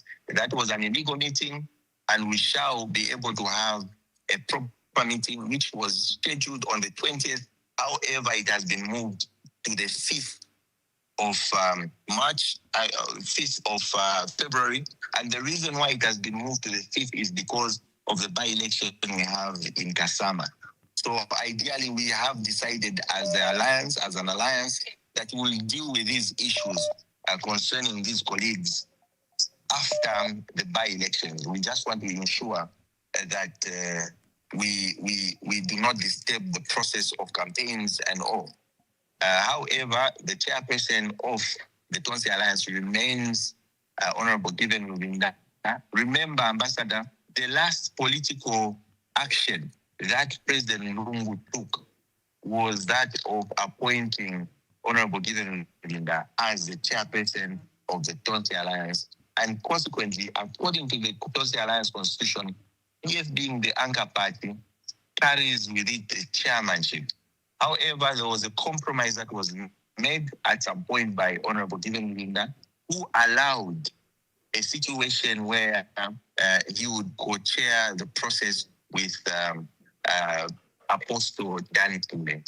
was an illegal meeting, and we shall be able to have a proper meeting, which was scheduled on the 20th. However, it has been moved to the 5th of March, 5th of February. And the reason why it has been moved to the 5th is because of the by-election we have in Kasama. So ideally, we have decided as an alliance, that we will deal with these issues concerning these colleagues after the by-elections. We just want to ensure that we do not disturb the process of campaigns and all. However, the chairperson of the Tonsi Alliance remains Honorable Given Ruvinda. Remember, Ambassador, the last political action that President Lungu took was that of appointing Honorable Given Ruvinda as the chairperson of the Tonsi Alliance. And consequently, according to the Tonsi Alliance Constitution, PF being the anchor party, carries with it the chairmanship. However, there was a compromise that was made at some point by Honorable Given Ruvinda, who allowed a situation where he would co-chair the process with Apostle Dan Tumbe.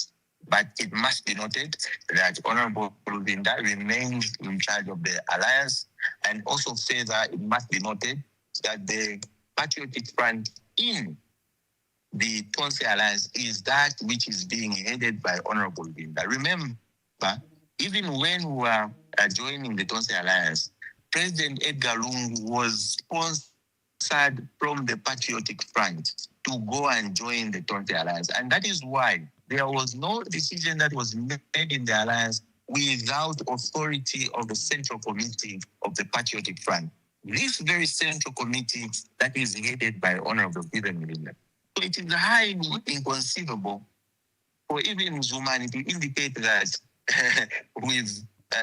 But it must be noted that Honorable Ruvinda remains in charge of the alliance, and also further, it must be noted that the Patriotic Front in the Tonsi Alliance is that which is being headed by Honorable Ruvinda. Remember, even when we were joining the Tonsi Alliance, President Edgar Lungu was sponsored from the Patriotic Front to go and join the Tonsi Alliance. And that is why there was no decision that was made in the alliance without authority of the Central Committee of the Patriotic Front. This very Central Committee that is headed by Honorable Given Ruvinda. So it is highly inconceivable for even Zumani to indicate that we've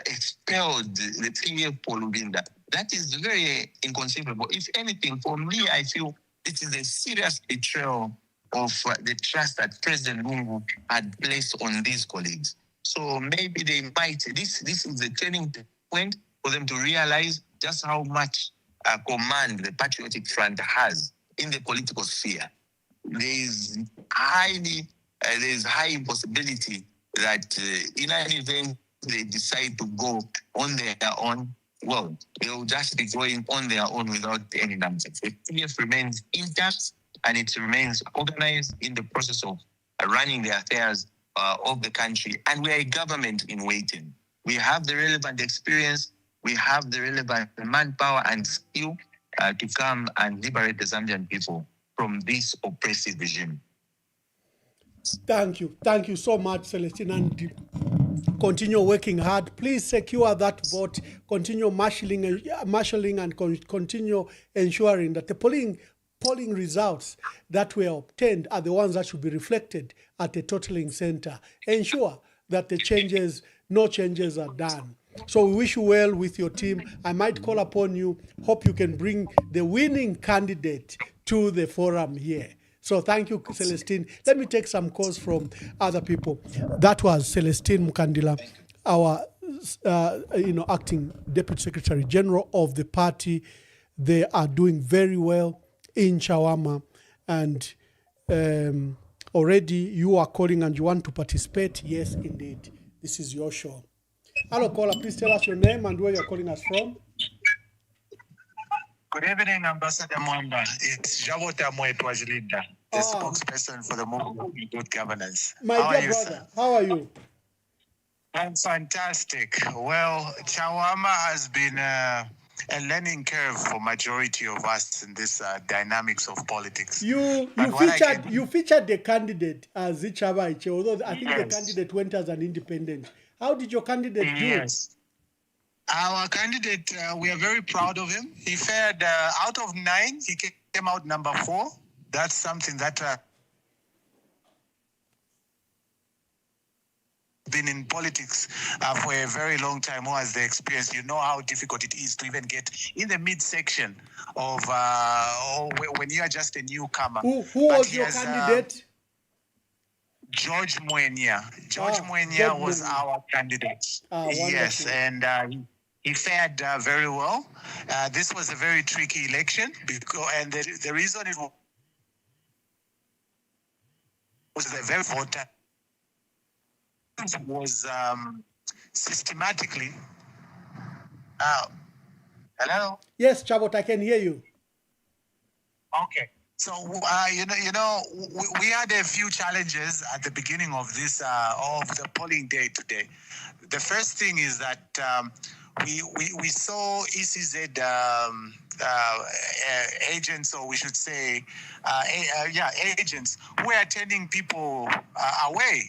expelled the PF for Ruvinda. That is very inconceivable. If anything, for me, I feel it is a serious betrayal of the trust that President Lungu had placed on these colleagues. So maybe they might, this is a turning point for them to realize just how much command the Patriotic Front has in the political sphere. There is high impossibility that in an event they decide to go on their own, well, they will just be going on their own without any numbers. The PF remains intact and it remains organized in the process of running the affairs of the country. And we are a government in waiting. We have the relevant experience, we have the relevant manpower and skill to come and liberate the Zambian people from this oppressive regime. Thank you so much, Celestine, and continue working hard. Please secure that vote, continue marshalling and continue ensuring that the polling results that were obtained are the ones that should be reflected at the totaling center. Ensure that no changes are done. So we wish you well with your team. I might call upon you. Hope you can bring the winning candidate to the forum here. So thank you, Celestine. Let me take some calls from other people. That was Celestine Mukandila, our acting Deputy Secretary General of the party. They are doing very well in Chawama, and already you are calling and you want to participate. Yes, indeed. This is your show. Hello, caller. Please tell us your name and where you're calling us from. Good evening, Ambassador Mwamba. It's Javota Mwetwajilida, the spokesperson for the Movement of Good Governance. My dear brother, how are you? I'm fantastic. Well, Chawama has been a learning curve for majority of us in this dynamics of politics. You featured the candidate as Ichabache, although I think the candidate went as an independent. How did your candidate do? Yes. Our candidate, we are very proud of him. He fared out of 9, he came out number 4. That's something that been in politics for a very long time, who has the experience. You know how difficult it is to even get in the midsection of when you are just a newcomer. Who was your candidate? George Mwenya. George Mwenya was our candidate. Yes, and he fared very well. This was a very tricky election, and the reason it was was the very voter was systematically. Hello. Yes, Chabot, I can hear you. Okay. So we had a few challenges at the beginning of this of the polling day today. The first thing is that we saw ECZ agents, or we should say, agents who were turning people away.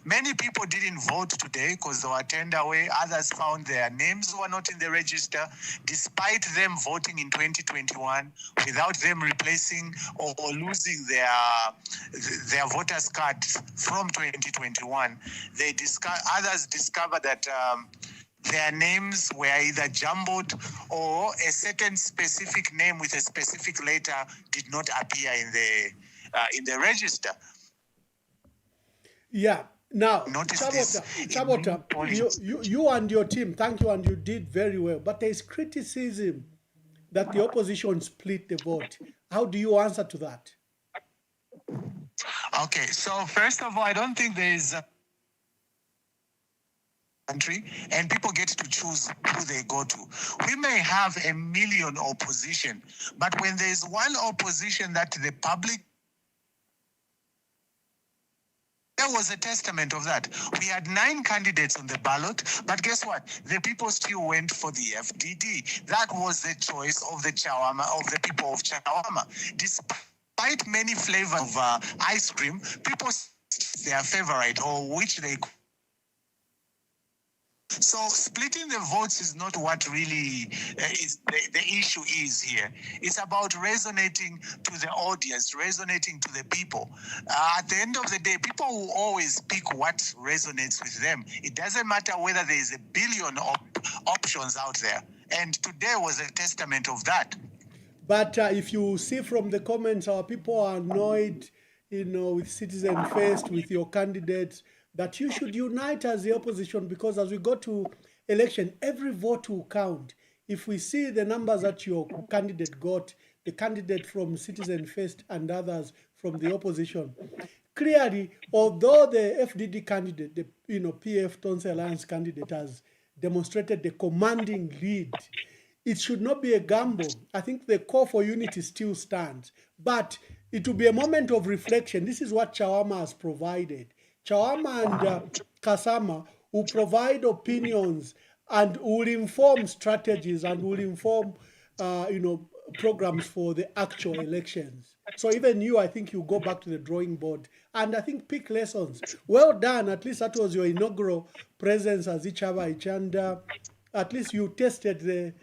Many people didn't vote today because they were turned away. Others found their names were not in the register, despite them voting in 2021 without them replacing or losing their voters card from 2021. Others discovered that their names were either jumbled or a certain specific name with a specific letter did not appear in the register. Yeah. Now, Chabota, you and your team, thank you, and you did very well. But there is criticism that the opposition split the vote. How do you answer to that? Okay, so first of all, I don't think there is country, and people get to choose who they go to. We may have a million opposition, but when there is one opposition that the public, there was a testament of that. We had 9 candidates on the ballot, but guess what? The people still went for the FDD. That was the choice of the people of Chawama. Despite many flavors of ice cream, people their favorite, or which they. So splitting the votes is not what really is the issue is here. It's about resonating to the audience, resonating to the people. At the end of the day, people will always pick what resonates with them. It doesn't matter whether there is a billion options out there. And today was a testament of that. But if you see from the comments, our people are annoyed, with Citizen First, with your candidates, that you should unite as the opposition, because as we go to election, every vote will count. If we see the numbers that your candidate got, the candidate from Citizen First and others from the opposition, clearly, although the FDD candidate, the PF Tonse Alliance candidate has demonstrated the commanding lead, it should not be a gamble. I think the call for unity still stands, but it will be a moment of reflection. This is what Chawama has provided. Chawama and Kasama will provide opinions and will inform strategies and will inform, programs for the actual elections. So even you, I think you go back to the drawing board and I think pick lessons. Well done. At least that was your inaugural presence as Ichaba Ichanda. At least you tested the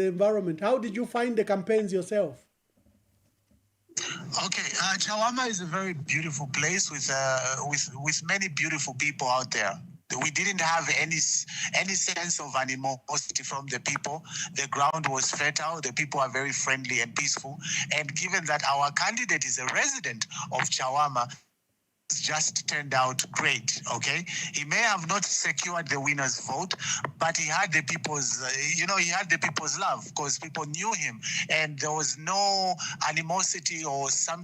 environment. How did you find the campaigns yourself? Okay, Chawama is a very beautiful place with many beautiful people out there. We didn't have any sense of animosity from the people. The ground was fertile. The people are very friendly and peaceful. And given that our candidate is a resident of Chawama, just turned out great. Okay, he may have not secured the winner's vote, but he had the people's love, because people knew him and there was no animosity or some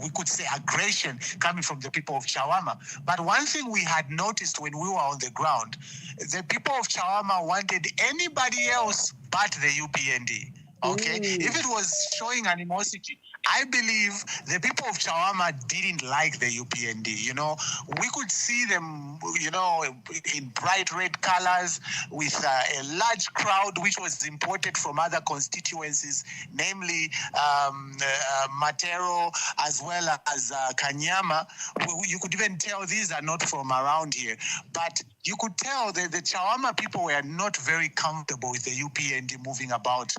we could say aggression coming from the people of Chawama. But one thing we had noticed when we were on the ground, the people of Chawama wanted anybody else but the UPND. Okay, if it was showing animosity, I believe the people of Chawama didn't like the UPND. We could see them, in bright red colors with a large crowd which was imported from other constituencies, namely Matero as well as Kanyama. You could even tell these are not from around here. But you could tell that the Chawama people were not very comfortable with the UPND moving about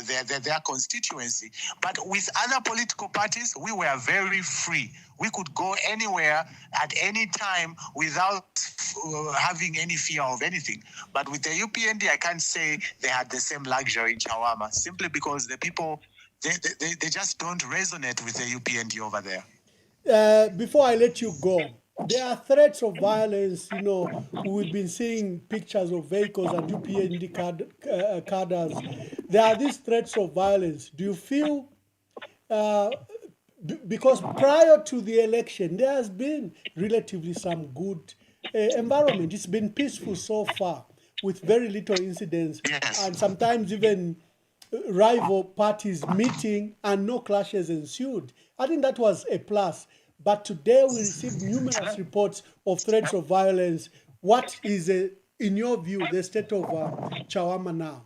their constituency. But with other political parties, we were very free. We could go anywhere at any time without having any fear of anything. But with the UPND, I can't say they had the same luxury in Chawama, simply because the people, they just don't resonate with the UPND over there. Before I let you go, there are threats of violence. We've been seeing pictures of vehicles and UPND cadres. There are these threats of violence. Do you feel because prior to the election, there has been relatively some good environment. It's been peaceful so far with very little incidents and sometimes even rival parties meeting and no clashes ensued. I think that was a plus. But today we received numerous reports of threats of violence. What is, in your view, the state of Chawama now?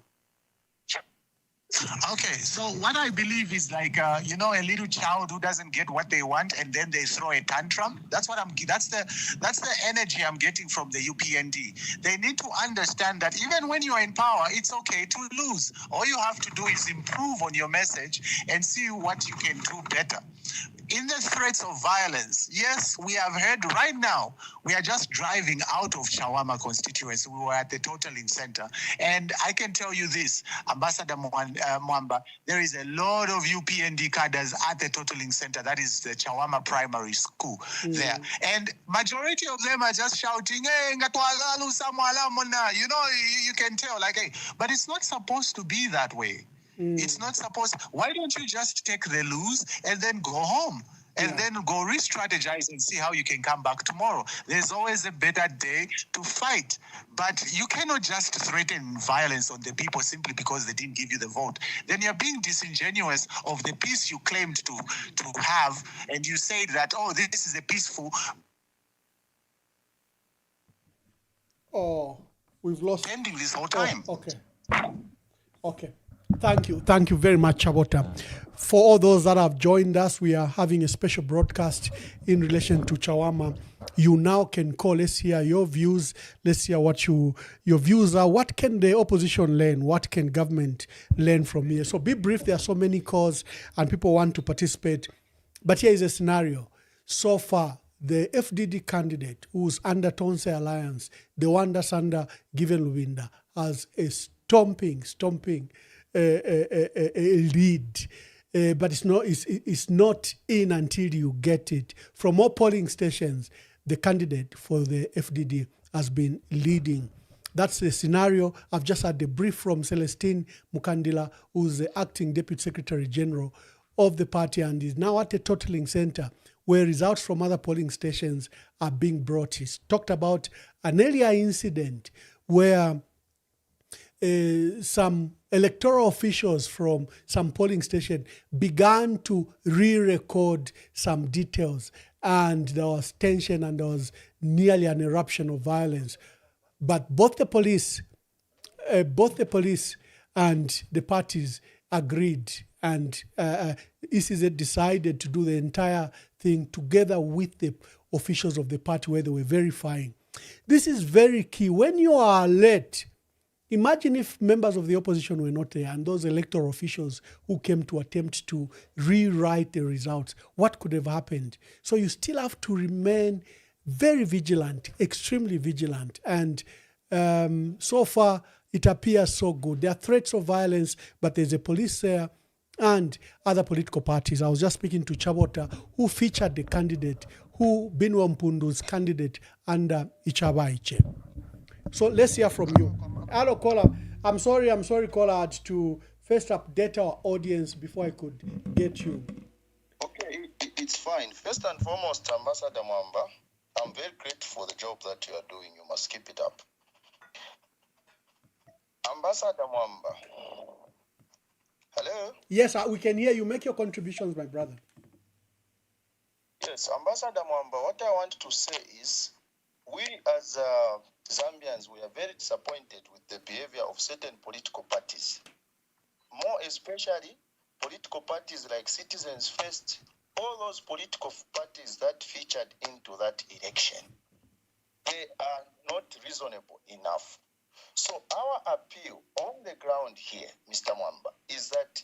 Okay, so what I believe is like a little child who doesn't get what they want and then they throw a tantrum. That's the energy I'm getting from the UPND. They need to understand that even when you're in power, it's okay to lose. All you have to do is improve on your message and see what you can do better. In the threats of violence, yes, we have heard right now, we are just driving out of Chawama constituency. We were at the totaling center. And I can tell you this, Ambassador Mwamba, there is a lot of UPND cadres at the totaling center. That is the Chawama Primary School there. And majority of them are just shouting, hey, you can tell, like, hey, but it's not supposed to be that way. It's not supposed. Why don't you just take the lose and then go home and then go re-strategize and see how you can come back tomorrow? There's always a better day to fight, but you cannot just threaten violence on the people simply because they didn't give you the vote. Then you're being disingenuous of the peace you claimed to have, and you said that, oh, this is a peaceful. Oh, we've lost. Ending this whole time. Oh, okay. Thank you very much, Chabota. For all those that have joined us, we are having a special broadcast in relation to Chawama. You now can call. Let's hear your views. Let's hear what your views are. What can the opposition learn? What can government learn from here? So be brief. There are so many calls and people want to participate. But here is a scenario. So far, the FDD candidate who's under Tonse Alliance, the one that's under Given Lubinda, has a stomping lead, but it's not in until you get it. From all polling stations, the candidate for the FDD has been leading. That's the scenario. I've just had a brief from Celestine Mukandila, who's the acting Deputy Secretary General of the party and is now at a totaling center where results from other polling stations are being brought. He's talked about an earlier incident where some electoral officials from some polling station began to re-record some details, and there was tension and there was nearly an eruption of violence. But both the police and the parties agreed, and ECZ decided to do the entire thing together with the officials of the party where they were verifying. This is very key. When you are late, imagine if members of the opposition were not there and those electoral officials who came to attempt to rewrite the results, what could have happened? So you still have to remain very vigilant, extremely vigilant. And so far, it appears so good. There are threats of violence, but there's a police there and other political parties. I was just speaking to Chabota, who featured the candidate, Binwa Mpundu's candidate under Ichaba. So let's hear from you. Hello, caller. I'm sorry, caller. I had to first update our audience before I could get you. Okay, it's fine. First and foremost, Ambassador Mwamba, I'm very grateful for the job that you are doing. You must keep it up. Ambassador Mwamba. Hello? Yes, we can hear you. Make your contributions, my brother. Yes, Ambassador Mwamba, what I want to say is, we as Zambians, we are very disappointed with the behavior of certain political parties. More especially, political parties like Citizens First, all those political parties that featured into that election, they are not reasonable enough. So our appeal on the ground here, Mr. Mwamba, is that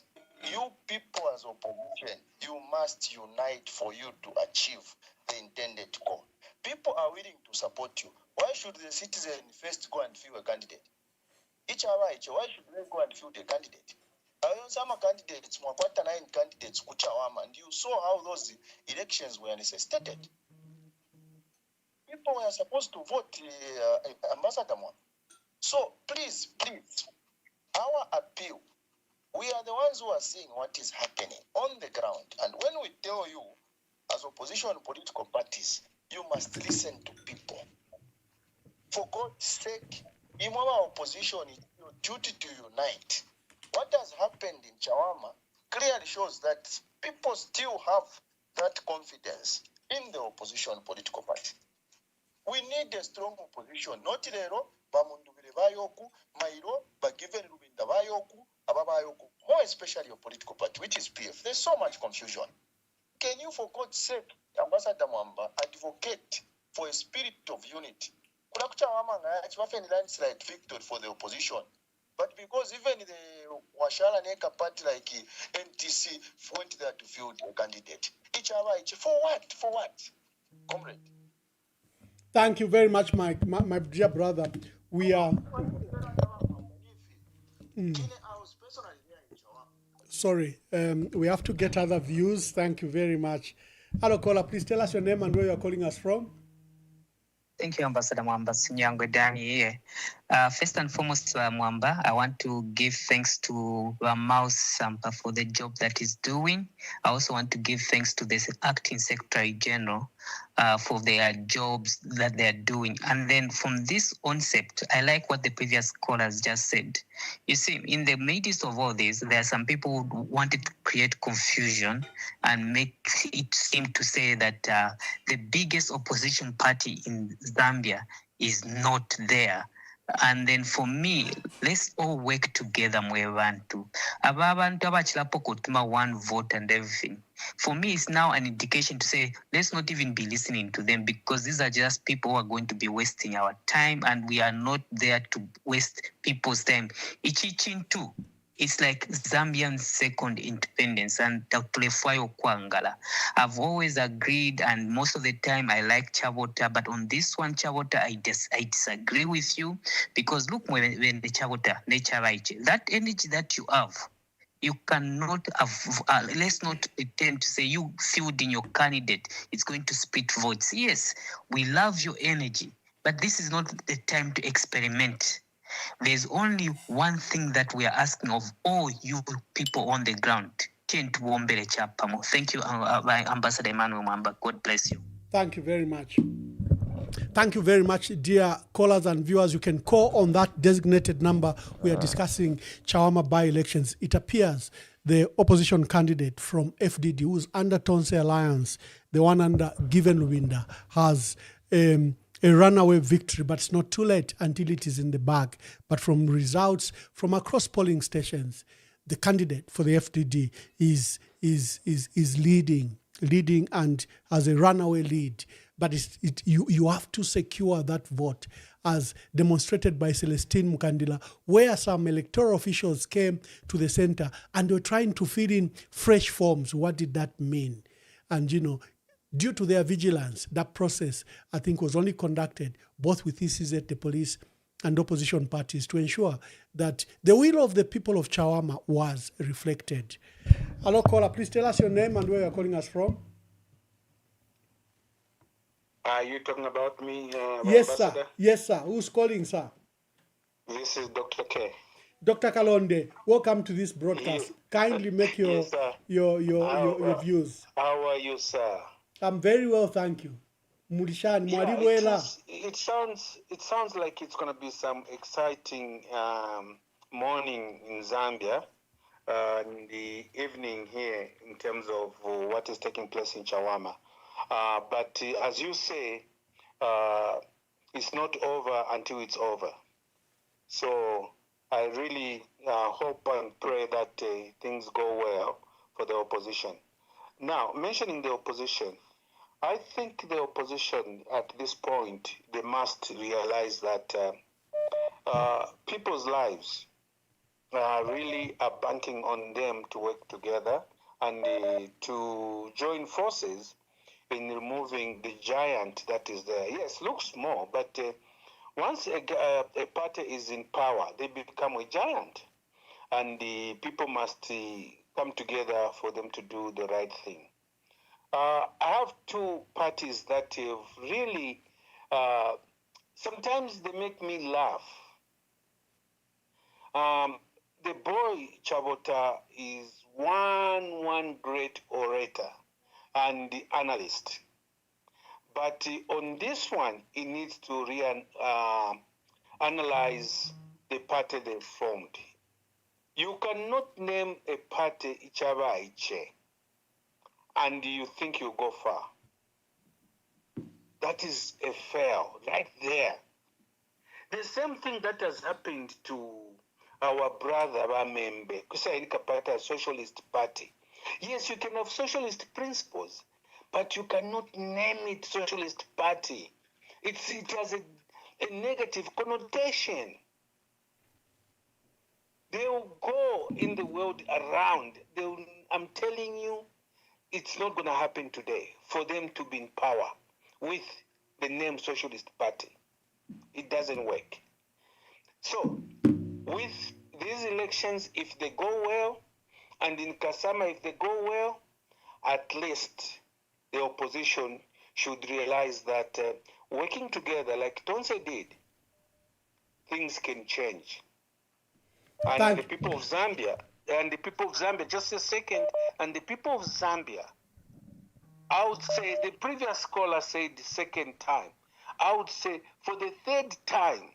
you people as opposition, you must unite for you to achieve the intended goal. People are willing to support you. Why should the citizen first go and fill a candidate? Why should they go and fill the candidate? Some candidates, 9 candidates, and you saw how those elections were necessitated. People were supposed to vote Ambassador Mwamba. So please, our appeal We are the ones who are seeing what is happening on the ground. And when we tell you, as opposition political parties, you must listen to people. For God's sake, in our opposition, it's your duty to unite. What has happened in Chawama clearly shows that people still have that confidence in the opposition political party. We need a strong opposition. Not lero, bamundubire bayoku, mairo, bagiven rubinda bayoku, ababayoku. More especially your political party, which is PF. There's so much confusion. Can you, for God's sake, Ambassador Mwamba, advocate for a spirit of unity? It's often landslide victory for the opposition. But because even the Washala Neka party like NTC went there to field a candidate. For what? For what? Comrade. Thank you very much, my dear brother. We are... Sorry, we have to get other views. Thank you very much. Hello, caller. Please tell us your name and where you are calling us from. Thank you, Ambassador Mwamba. Sinyangwe Dani here. First and foremost, Mwamba, I want to give thanks to Mouse Sampa for the job that he's doing. I also want to give thanks to the Acting Secretary General for their jobs that they're doing. And then from this concept, I like what the previous callers just said. You see, in the midst of all this, there are some people who wanted to create confusion and make it seem to say that the biggest opposition party in Zambia is not there. And then for me, let's all work together, Mwebantu. Ababantu abachilapo kutuma one vote and everything. For me, it's now an indication to say, let's not even be listening to them because these are just people who are going to be wasting our time and we are not there to waste people's time. Ichin too. It's like Zambian's second independence and Takulefayo Kwangala. I've always agreed and most of the time I like Chabota, but on this one, Chabota, I disagree with you because look when the Chabota, that energy that you have, you cannot have, let's not pretend to say you filled in your candidate, it's going to split votes. Yes, we love your energy, but this is not the time to experiment. There's only one thing that we are asking of all you people on the ground. Thank you, Ambassador Emmanuel Mwamba. God bless you. Thank you very much. Thank you very much, dear callers and viewers. You can call on that designated number. We are discussing Chawama by-elections. It appears the opposition candidate from FDD, who's under Tonse Alliance, the one under Given Lubinda, has a runaway victory, but it's not too late until it is in the bag. But from results from across polling stations, the candidate for the FDD is leading and has a runaway lead. But you have to secure that vote, as demonstrated by Celestine Mukandila, where some electoral officials came to the center and they were trying to fill in fresh forms. What did that mean? And, you know, due to their vigilance, that process, I think, was only conducted both with ECZ, the police, and opposition parties to ensure that the will of the people of Chawama was reflected. Hello, caller. Please tell us your name and where you're calling us from. Are you talking about me, Yes, Ambassador? sir. Yes, sir. Who's calling, sir? This is Dr. K. Dr. Kalonde, welcome to this broadcast. Kindly make your Yes, sir. your views. How are you, sir? I'm very well, thank you. Mulishani, Yeah, it sounds like it's going to be some exciting morning in Zambia in the evening here in terms of what is taking place in Chawama. But as you say, it's not over until it's over. So I really hope and pray that things go well for the opposition. Now, mentioning the opposition, I think the opposition at this point, they must realize that people's lives really are banking on them to work together and to join forces in removing the giant that is there. Yes, looks small, but once a party is in power, they become a giant. And the people must come together for them to do the right thing. I have two parties that have really, sometimes they make me laugh. the boy Chabota is one great orator and analyst. But on this one, he needs to analyze the party they formed. You cannot name a party Ichaba Iche and you think you go far. That is a fail right there. The same thing that has happened to our brother Bamembe, Kusaini Kapata Socialist Party. Yes, you can have socialist principles, but you cannot name it Socialist Party. It has a negative connotation. They will go in the world around. I'm telling you, it's not going to happen today for them to be in power with the name Socialist Party. It doesn't work. So, with these elections, if they go well, and in Kasama, if they go well, at least the opposition should realize that working together, like Tonse did, things can change. And the people of Zambia, just a second, and the people of Zambia, I would say, the previous caller said the second time, I would say for the third time,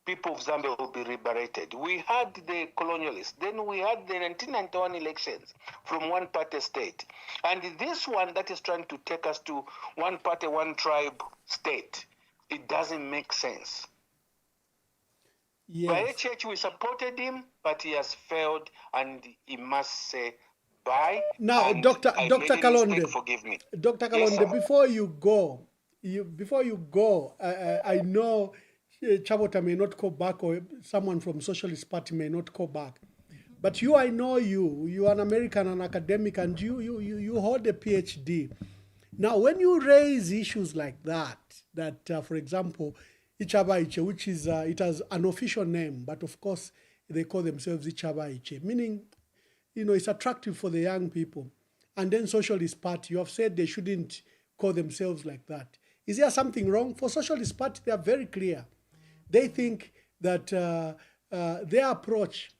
people of Zambia will be liberated. We had the colonialists, then we had the 1991 elections from one party state. And this one that is trying to take us to one party, one tribe state, it doesn't make sense. Yes. By HH, we supported him, but he has failed, and he must say bye. Now, Dr. Kalonde, forgive me. Dr. Kalonde, Yes, before you go, I know Chabota may not go back, or someone from Socialist Party may not go back. But I know you are an American, an academic, and you hold a PhD. Now, when you raise issues like that, for example, Ichaba Iche, which is, it has an official name, but of course, they call themselves Ichaba Iche, meaning, it's attractive for the young people. And then Socialist Party, you have said they shouldn't call themselves like that. Is there something wrong? For Socialist Party, they are very clear. They think that their approach,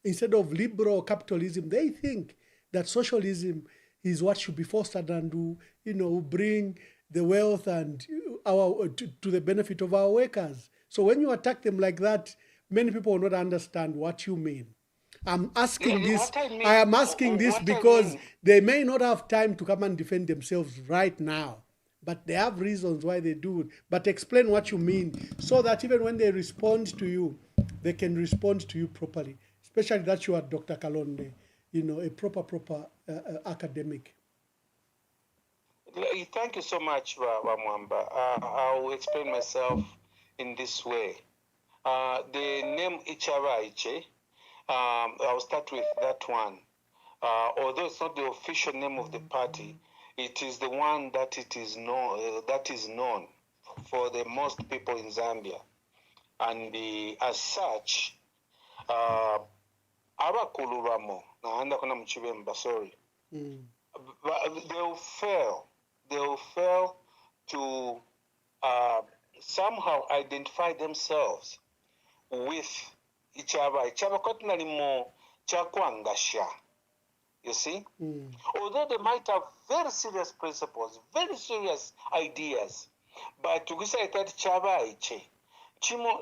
instead of liberal capitalism, they think that socialism is what should be fostered and will bring the wealth and to the benefit of our workers. So when you attack them like that, many people will not understand what you mean. I'm asking this. I am asking this because they may not have time to come and defend themselves right now, but they have reasons why they do it. But explain what you mean so that even when they respond to you, they can respond to you properly. Especially that you are Dr. Kalonde, a proper academic. Thank you so much, Mwamba. I'll explain myself in this way. The name Ichaba Iche, I'll start with that one. Although it's not the official name of the party, it is the one that is known for the most people in Zambia. And as such, abakuluramo naanda kuna mchibemba, sorry, they will fail to somehow identify themselves with Ichaba kotinalimo chakwangasha. You see? Although they might have very serious principles, very serious ideas, but to say that Chaba Iche, Chimo,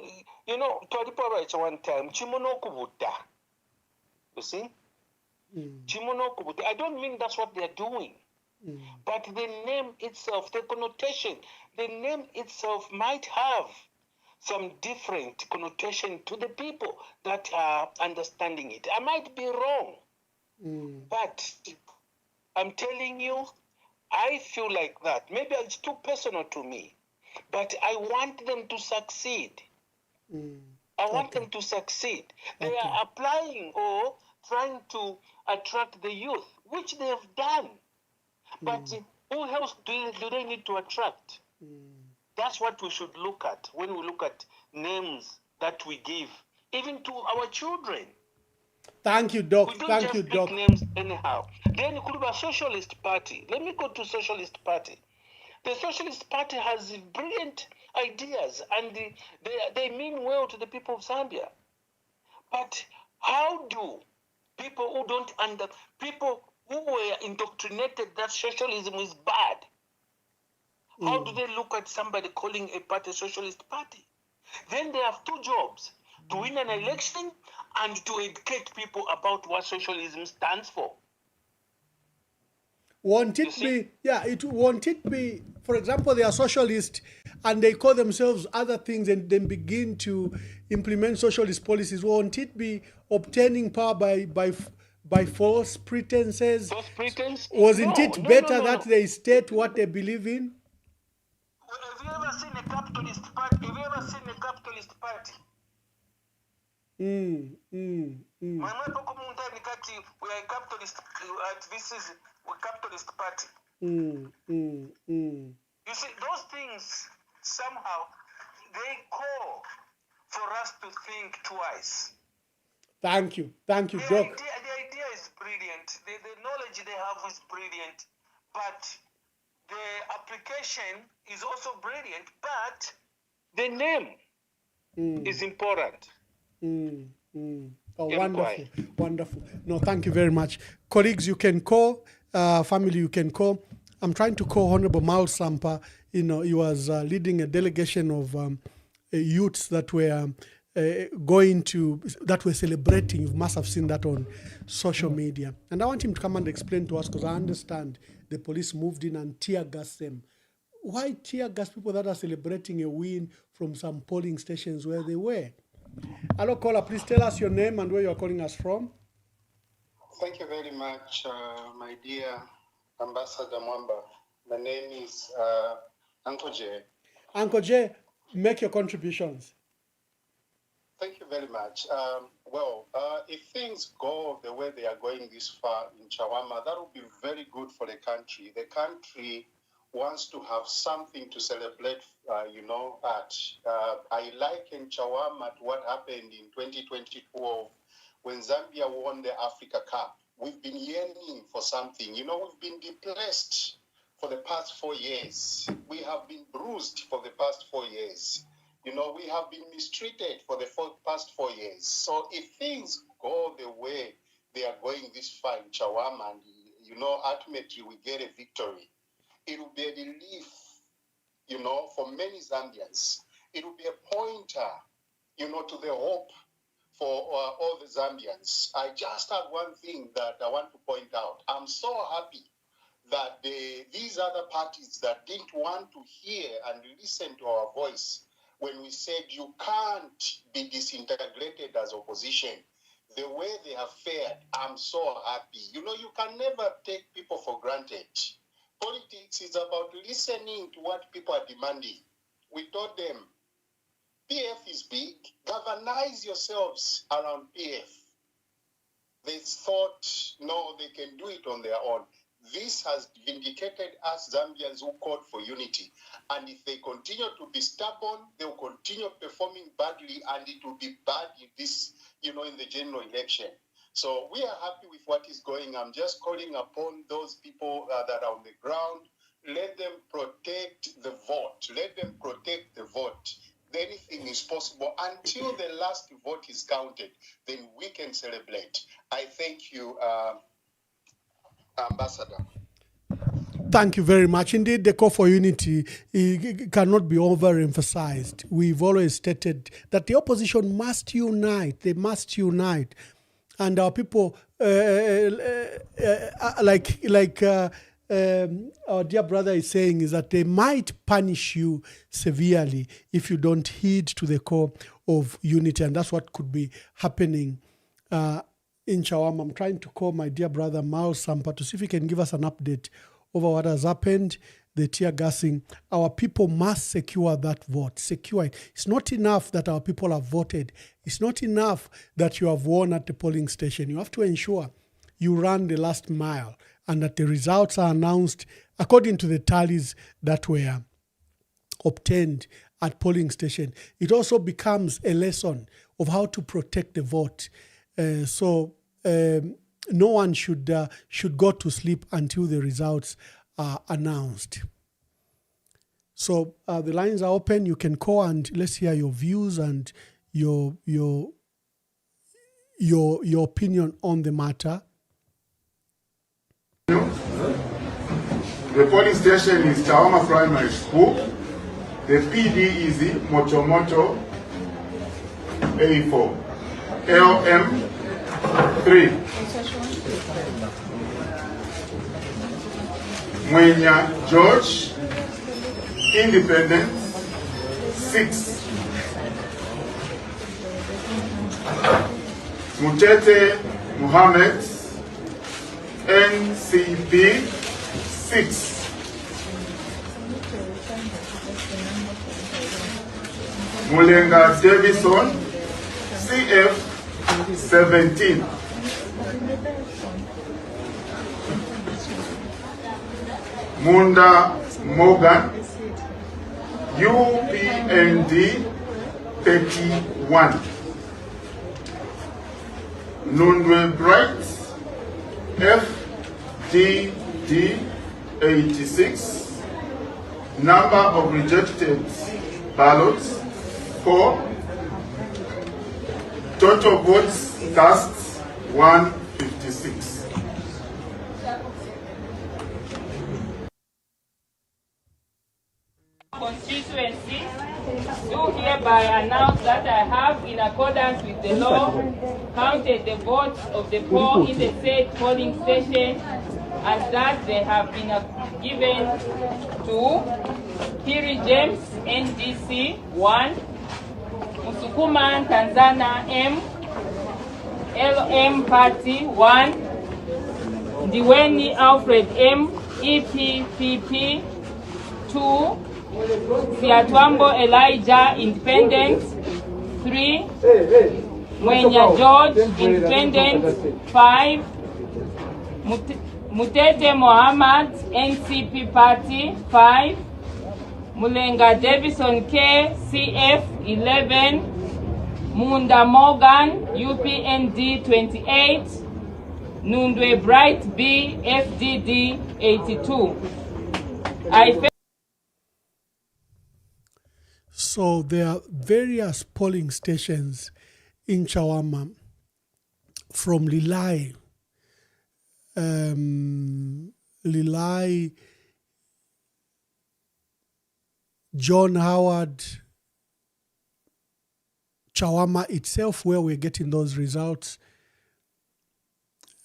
Twalipa Iche one time, Chimono Kubuta. You see? Chimono Kubuta. I don't mean that's what they're doing. But the name itself, the connotation, the name itself might have some different connotation to the people that are understanding it. I might be wrong. But I'm telling you, I feel like that. Maybe it's too personal to me, but I want them to succeed. I want them to succeed. They are applying or trying to attract the youth, which they have done. But who else do they need to attract? That's what we should look at when we look at names that we give, even to our children. Thank you, Doc. We don't just pick names anyhow. Then it could be a Socialist Party. Let me go to Socialist Party. The Socialist Party has brilliant ideas, and they mean well to the people of Zambia. But How do people who don't people who were indoctrinated that socialism is bad, how do they look at somebody calling a party a socialist party? Then they have two jobs: to win an election and to educate people about what socialism stands for. Won't it be, won't it be, for example, they are socialist and they call themselves other things and then begin to implement socialist policies? Won't it be obtaining power by false pretenses? False pretense? Wasn't it better that they state what they believe in? Have you ever seen a capitalist party? Have you ever seen a capitalist party? We are a capitalist. This is a capitalist party. You see, those things somehow they call for us to think twice. Thank you, Doc. The idea is brilliant. The knowledge they have is brilliant, but the application is also brilliant. But the name is important. Oh, wonderful. No, thank you very much. Colleagues, you can call. Family, you can call. I'm trying to call Honorable Mal Sampa. You know, he was leading a delegation of youths that were that were celebrating. You must have seen that on social media. And I want him to come and explain to us, because I understand the police moved in and tear gassed them. Why tear gas people that are celebrating a win from some polling stations where they were? Hello, caller, please tell us your name and where you're calling us from. Thank you very much, my dear Ambassador Mwamba. My name is Uncle J. Uncle J, make your contributions. Thank you very much. If things go the way they are going this far in Chawama, that would be very good for the country. The country wants to have something to celebrate, at. I liken Chawama to what happened in 2024 when Zambia won the Africa Cup. We've been yearning for something. We've been depressed for the past 4 years. We have been bruised for the past 4 years. We have been mistreated for the past 4 years. So if things go the way they are going this far in Chawama, and, ultimately we get a victory, it will be a relief, for many Zambians. It will be a pointer, to the hope for all the Zambians. I just have one thing that I want to point out. I'm so happy that these other parties that didn't want to hear and listen to our voice when we said you can't be disintegrated as opposition, the way they have fared, I'm so happy. You can never take people for granted. Politics is about listening to what people are demanding. We told them, PF is big. Galvanize yourselves around PF. They thought, no, they can do it on their own. This has vindicated us Zambians who called for unity. And if they continue to be stubborn, they will continue performing badly, and it will be bad in this, in the general election. So we are happy with what is going. I'm just calling upon those people that are on the ground. Let them protect the vote. Let them protect the vote. Anything is possible until the last vote is counted. Then we can celebrate. I thank you, Ambassador. Thank you very much. Indeed, the call for unity cannot be overemphasized. We've always stated that the opposition must unite. They must unite. And our people, our dear brother is saying, is that they might punish you severely if you don't heed to the call of unity. And that's what could be happening in Chawama. I'm trying to call my dear brother Mal Sampa to see if he can give us an update over what has happened, the tear gassing. Our people must secure that vote. Secure it. It's not enough that our people have voted. It's not enough that you have won at the polling station. You have to ensure you run the last mile and that the results are announced according to the tallies that were obtained at polling station. It also becomes a lesson of how to protect the vote. So no one should go to sleep until the results are announced. So the lines are open. You can call and let's hear your views and your your opinion on the matter. The polling station is Chawama Primary School. The PD is Mochomocho A4. LM 3. Mwenya George, Independent 6. Mutete Muhammad, NCP 6. Mulenga Davison, CF 17. Munda Morgan, UPND 31. Nundwe Bright, FDD 86. Number of rejected ballots 4. Total votes cast 156. Constituency do hereby announce that I have, in accordance with the law, counted the votes of the poll in the said polling station, and that they have been given to Kiri James, NDC 1, Musukuman Tanzania M, LM Party 1, Diweni Alfred M, EPPP 2, Siatwambo Elijah, Independent 3, Mwenya George, Independent 5, Mutete Mohammed, NCP Party 5, Mulenga Davison K, CF 11, Munda Morgan, UPND 28, Nundwe Bright B, FDD 82. So there are various polling stations in Chawama from Lilai, John Howard, Chawama itself, where we're getting those results,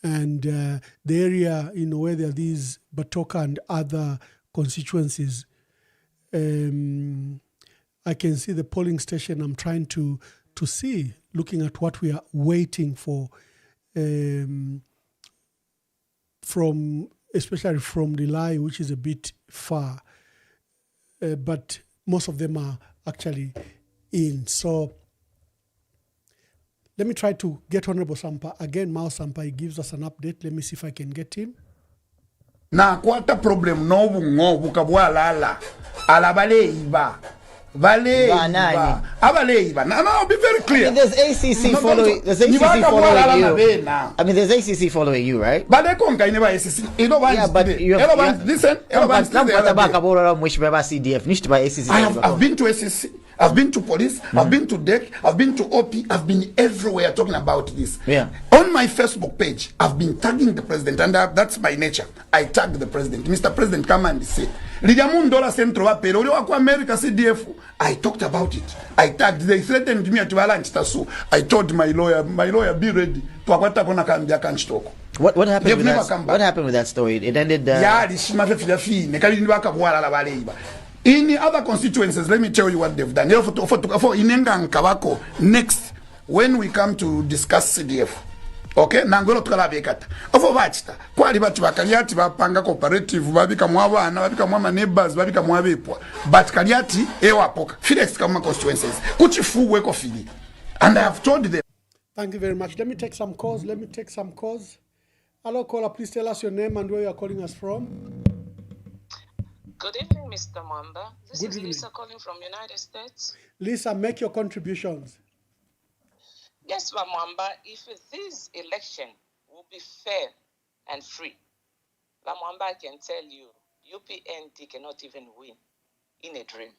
and the area, where there are these Batoka and other constituencies. I can see the polling station. I'm trying to see, looking at what we are waiting for, especially from Lilai, which is a bit far, but most of them are actually in. So let me try to get Honorable Sampa. Again, Mao Sampa, he gives us an update. Let me see if I can get him. Na kwata problem nobu ngobu kabwalala alabaleiba. Valeiba. Abaleiba. No, be very clear. I mean, there's ACC following. There's ACC following you. I mean, there's ACC following you, right? But they can't never ACC. You know why? Yeah, but you have. Listen. I've been to ACC. I've been to police, I've been to DEC, I've been to OP, I've been everywhere talking about this. Yeah. On my Facebook page, I've been tagging the president, and that's my nature. I tag the president. Mr. President, come and say, America CDF. I talked about it. I tagged. They threatened me at I told my lawyer, be ready. What happened with that? What happened with that story? It ended. In the other constituencies, let me tell you what they've done. Next, when we come to discuss CDF, okay, nangolo tukala bekata. Ofo bachita, kwali batu bakaliati bapanga cooperative, babika mwabana, babika mwama neighbors, babika mwabepwa. But kaliati ewa poka. Felix kama constituencies. Kuchifu weko fili. And I have told them. Thank you very much. Let me take some calls. Hello, caller, please tell us your name and where you are calling us from. Good evening, Mr. Mwamba. This is Lisa calling from United States. Lisa, make your contributions. Yes, Mr. Mwamba, if this election will be fair and free, Mr. Mwamba, I can tell you, UPND cannot even win in a dream.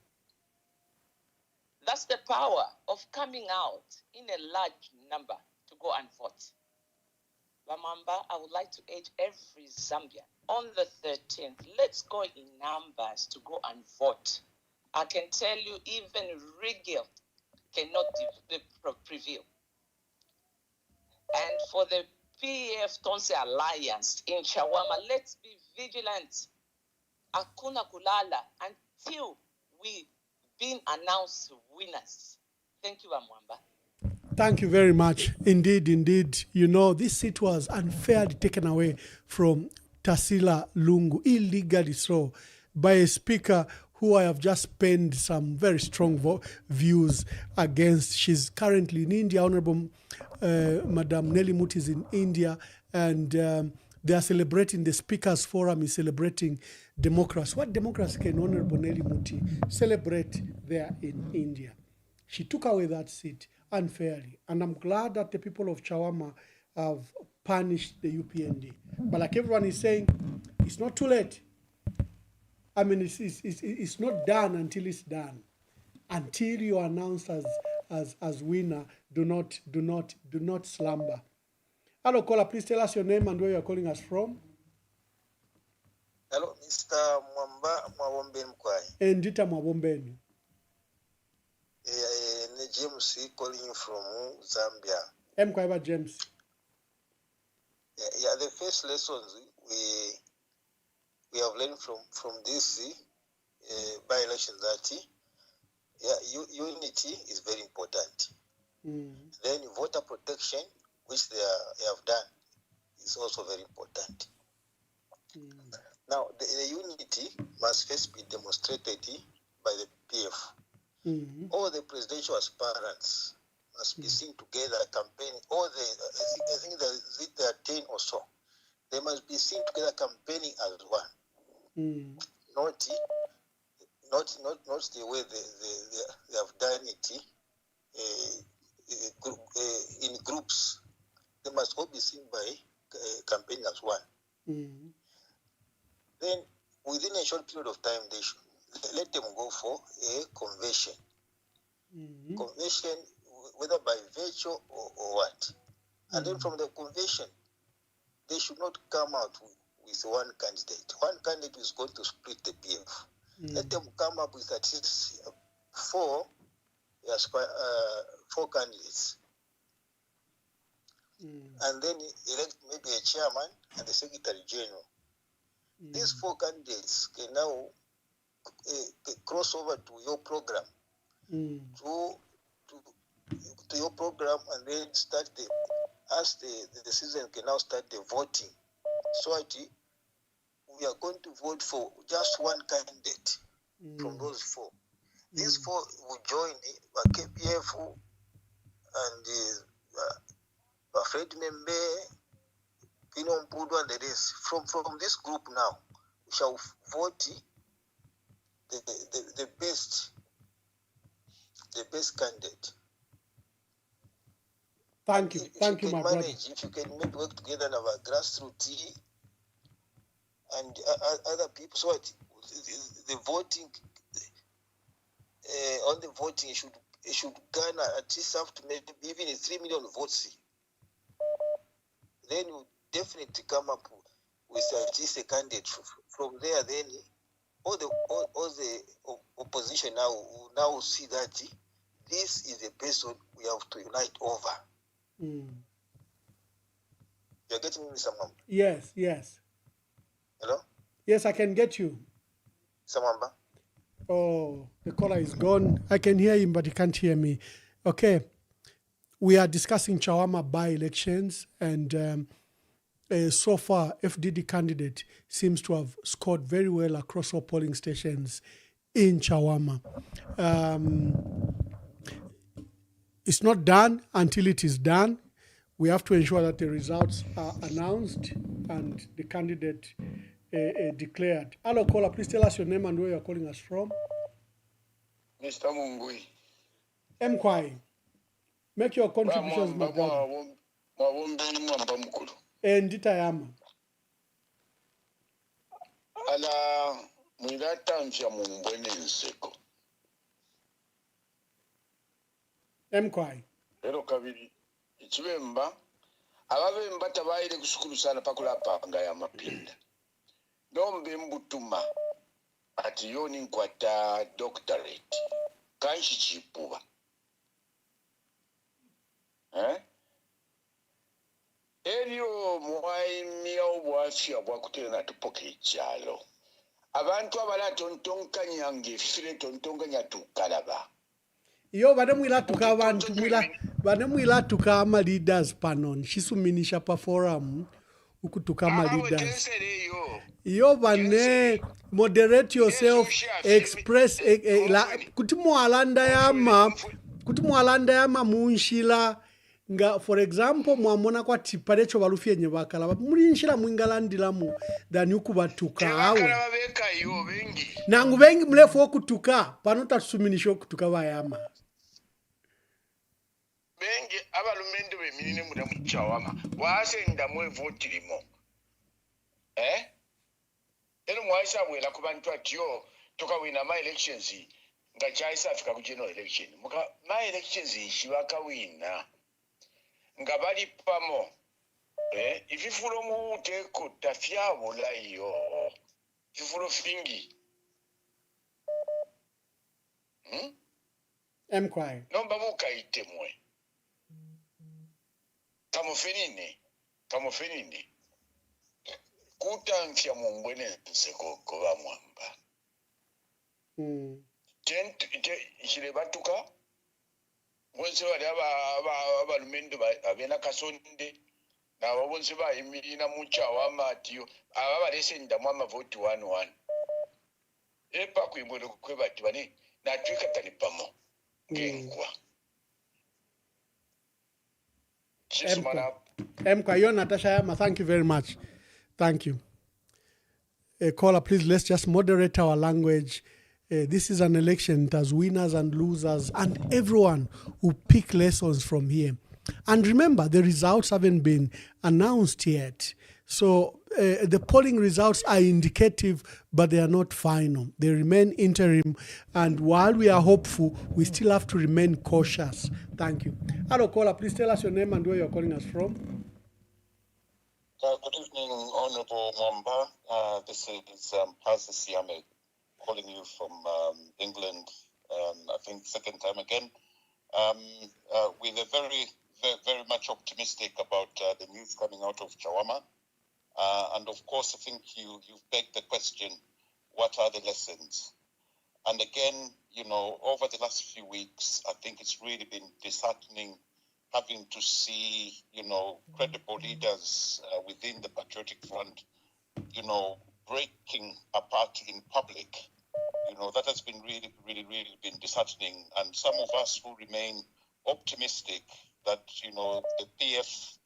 That's the power of coming out in a large number to go and vote. Lamamba, I would like to urge every Zambian on the 13th, let's go in numbers to go and vote. I can tell you, even Rigel cannot prevail. And for the PF Tonse Alliance in Chawama, let's be vigilant. Hakuna kulala until we been announced winners. Thank you, Mwamba. Thank you very much. Indeed, indeed. You know, this seat was unfairly taken away from Tasila Lungu, illegally so, by a speaker who I have just penned some very strong views against. She's currently in India. Honorable Madam Nelly Muti is in India, and they are celebrating, the Speakers Forum is celebrating democracy. What democracy can Honorable Nelly Muti celebrate there in India? She took away that seat unfairly, and I'm glad that the people of Chawama have punished the UPND. But like everyone is saying, it's not too late. I mean, it's not done until it's done. Until you are announced as winner, do not slumber. Hello, caller, please tell us your name and where you are calling us from. Hello, Mr. Mwamba Verified. Endita Mwabombeni. James calling from Zambia. Mkwaiba James. Yeah, the first lessons we have learned from this by-election that unity is very important. Then voter protection, which they have done, is also very important. Now, the unity must first be demonstrated by the PF. All the presidential aspirants must be seen together campaigning. I think there are 10 or so. They must be seen together campaigning as one. Not the way they have done it in groups. They must all be seen by campaigning as one. Then, within a short period of time, they should let them go for a convention. Convention, whether by virtue or what. And then from the convention, they should not come out with one candidate. One candidate is going to split the PF. Let them come up with at least four candidates. And then elect maybe a chairman and the secretary general. These four candidates can now cross over to your program, to your program, and then start the season can now start the voting. So we are going to vote for just one candidate from those four. These four will join KPF and Fred Membe, Pino Mpudu, and the rest. From this group now, we shall vote the best candidate. Thank you, my brother. If you can maybe work together and have a grassroots and other people, so the voting on the voting it should garner at least up to maybe even 3 million votes. Then you definitely come up with at least a candidate. From there, then all the opposition now see that this is the person we have to unite over. You're getting me, Mr. Mwamba? Yes. Hello? Yes, I can get you. Mr. Mwamba? Oh, the caller is gone. I can hear him, but he can't hear me. Okay. We are discussing Chawama by-elections, and so far, FDD candidate seems to have scored very well across all polling stations in Chawama. It's not done until it is done. We have to ensure that the results are announced and the candidate declared. Hello, caller, please tell us your name and where you're calling us from. Mr. Mungui. Mkwai. Make your contributions, my brother. Ndita yama. Ala mwilata mfya mumbwene nseko. Mkwai. Lero kabiri Chibemba ababemba tabaire kusukulu sana pakulapanga ya mapinda nombe mbutuma ati yoni nkwata doctorate kanshi chipuba eriyo muwaimia obwafya bwakutera tupoke ikyalo abantu abala tontonkanya ngefire tontonkanya tukalaba iyo vanemwilatuka abantu vanemwilatuka ama-leaders pano nchisuminisha pa forum ukutuka ama-leaders iyo vane moderate yourself express kuti mwalanda yama munshila nga for example mwamona kwati parecho valufyenye vakala mulinshila mwingalandilamu than ukuvatuka awe nangu vengi mlefu wokutuka pano tasuminisha okutuka vayama bengi abalumende beminine muda muchawama wasenda mwevote limo eno mwaisa bwela ku bantu atyo tukawina ma elections nga chaisa afika ku general election muka ma elections shibaka wina nga bali pamo ififulo mu teko tafyabo layo ififulo fingi emkwai nomba mukaitemwe kamufenine kutamfya mumbwene nseko kuba mwamba ishile batuka bonse bali abalumende abena kasonde nabo bonse bayimirina muchawama atiyo aba balesenda mwama vote 1-1 epa kuibwele kwebati bani natwika tani pamo ngenkwa Emka, you're Natasha Yama. Thank you very much. Thank you. Caller, please, let's just moderate our language. This is an election. It has winners and losers, and everyone will pick lessons from here. And remember, the results haven't been announced yet. So the polling results are indicative, but they are not final. They remain interim. And while we are hopeful, we still have to remain cautious. Thank you. Hello, caller. Please tell us your name and where you're calling us from. Good evening, Honorable Mwamba. This is Pastor Siame calling you from England. I think second time again. We're very much optimistic about the news coming out of Chawama. And of course, I think you've begged the question, what are the lessons? And again, over the last few weeks, I think it's really been disheartening having to see, credible leaders within the Patriotic Front, breaking apart in public. That has been really, really, really been disheartening. And some of us who remain optimistic that, the PF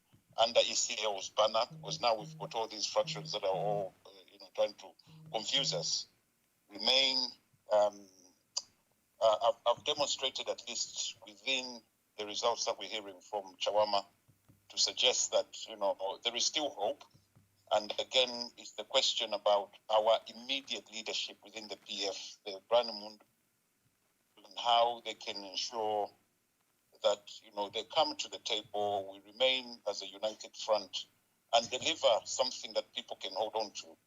under ECL's banner, because now we've got all these fractions that are all, trying to confuse us, remain, I've demonstrated at least within the results that we're hearing from Chawama to suggest that, there is still hope. And again, it's the question about our immediate leadership within the PF, the Branimund, and how they can ensure that, they come to the table, we remain as a united front and deliver something that people can hold on to.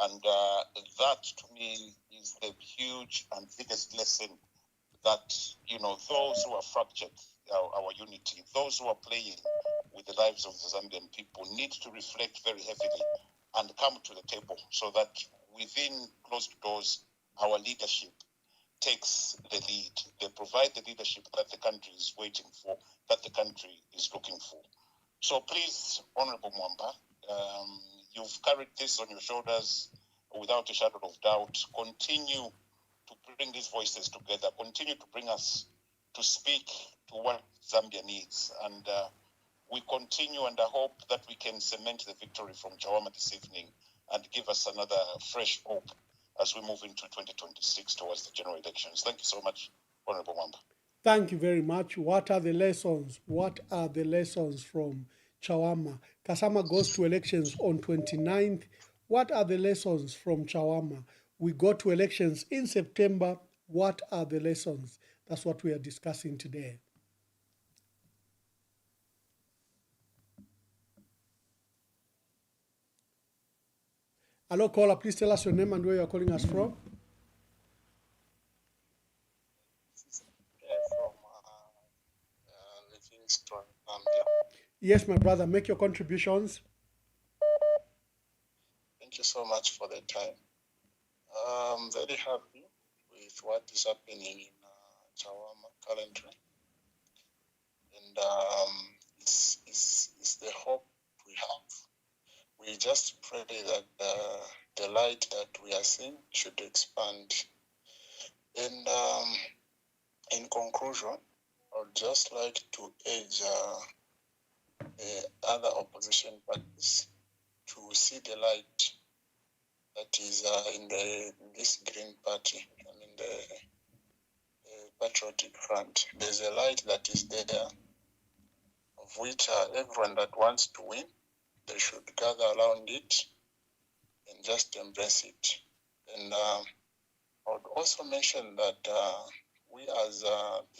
And that, to me, is the huge and biggest lesson that, those who are fractured our unity, those who are playing with the lives of the Zambian people need to reflect very heavily and come to the table so that within closed doors, our leadership takes the lead. They provide the leadership that the country is waiting for, that the country is looking for. So please, Honorable Mwamba, you've carried this on your shoulders without a shadow of doubt. Continue to bring these voices together. Continue to bring us to speak to what Zambia needs. And we continue, and I hope that we can cement the victory from Chawama this evening and give us another fresh hope as we move into 2026 towards the general elections. Thank you so much, Honorable Mwamba. Thank you very much. What are the lessons? What are the lessons from Chawama? Kasama goes to elections on 29th. What are the lessons from Chawama? We go to elections in September. What are the lessons? That's what we are discussing today. Hello, caller. Please tell us your name and where you're calling us from. Yes, my brother. Make your contributions. Thank you so much for the time. I'm very happy with what is happening in Chawama currently. And it's the hope we have. We just pray that the light that we are seeing should expand. And in conclusion, I would just like to urge the other opposition parties to see the light that is in this Green Party and in the Patriotic Front. There's a light that is there, of which everyone that wants to win, they should gather around it and just embrace it. And I would also mention that we as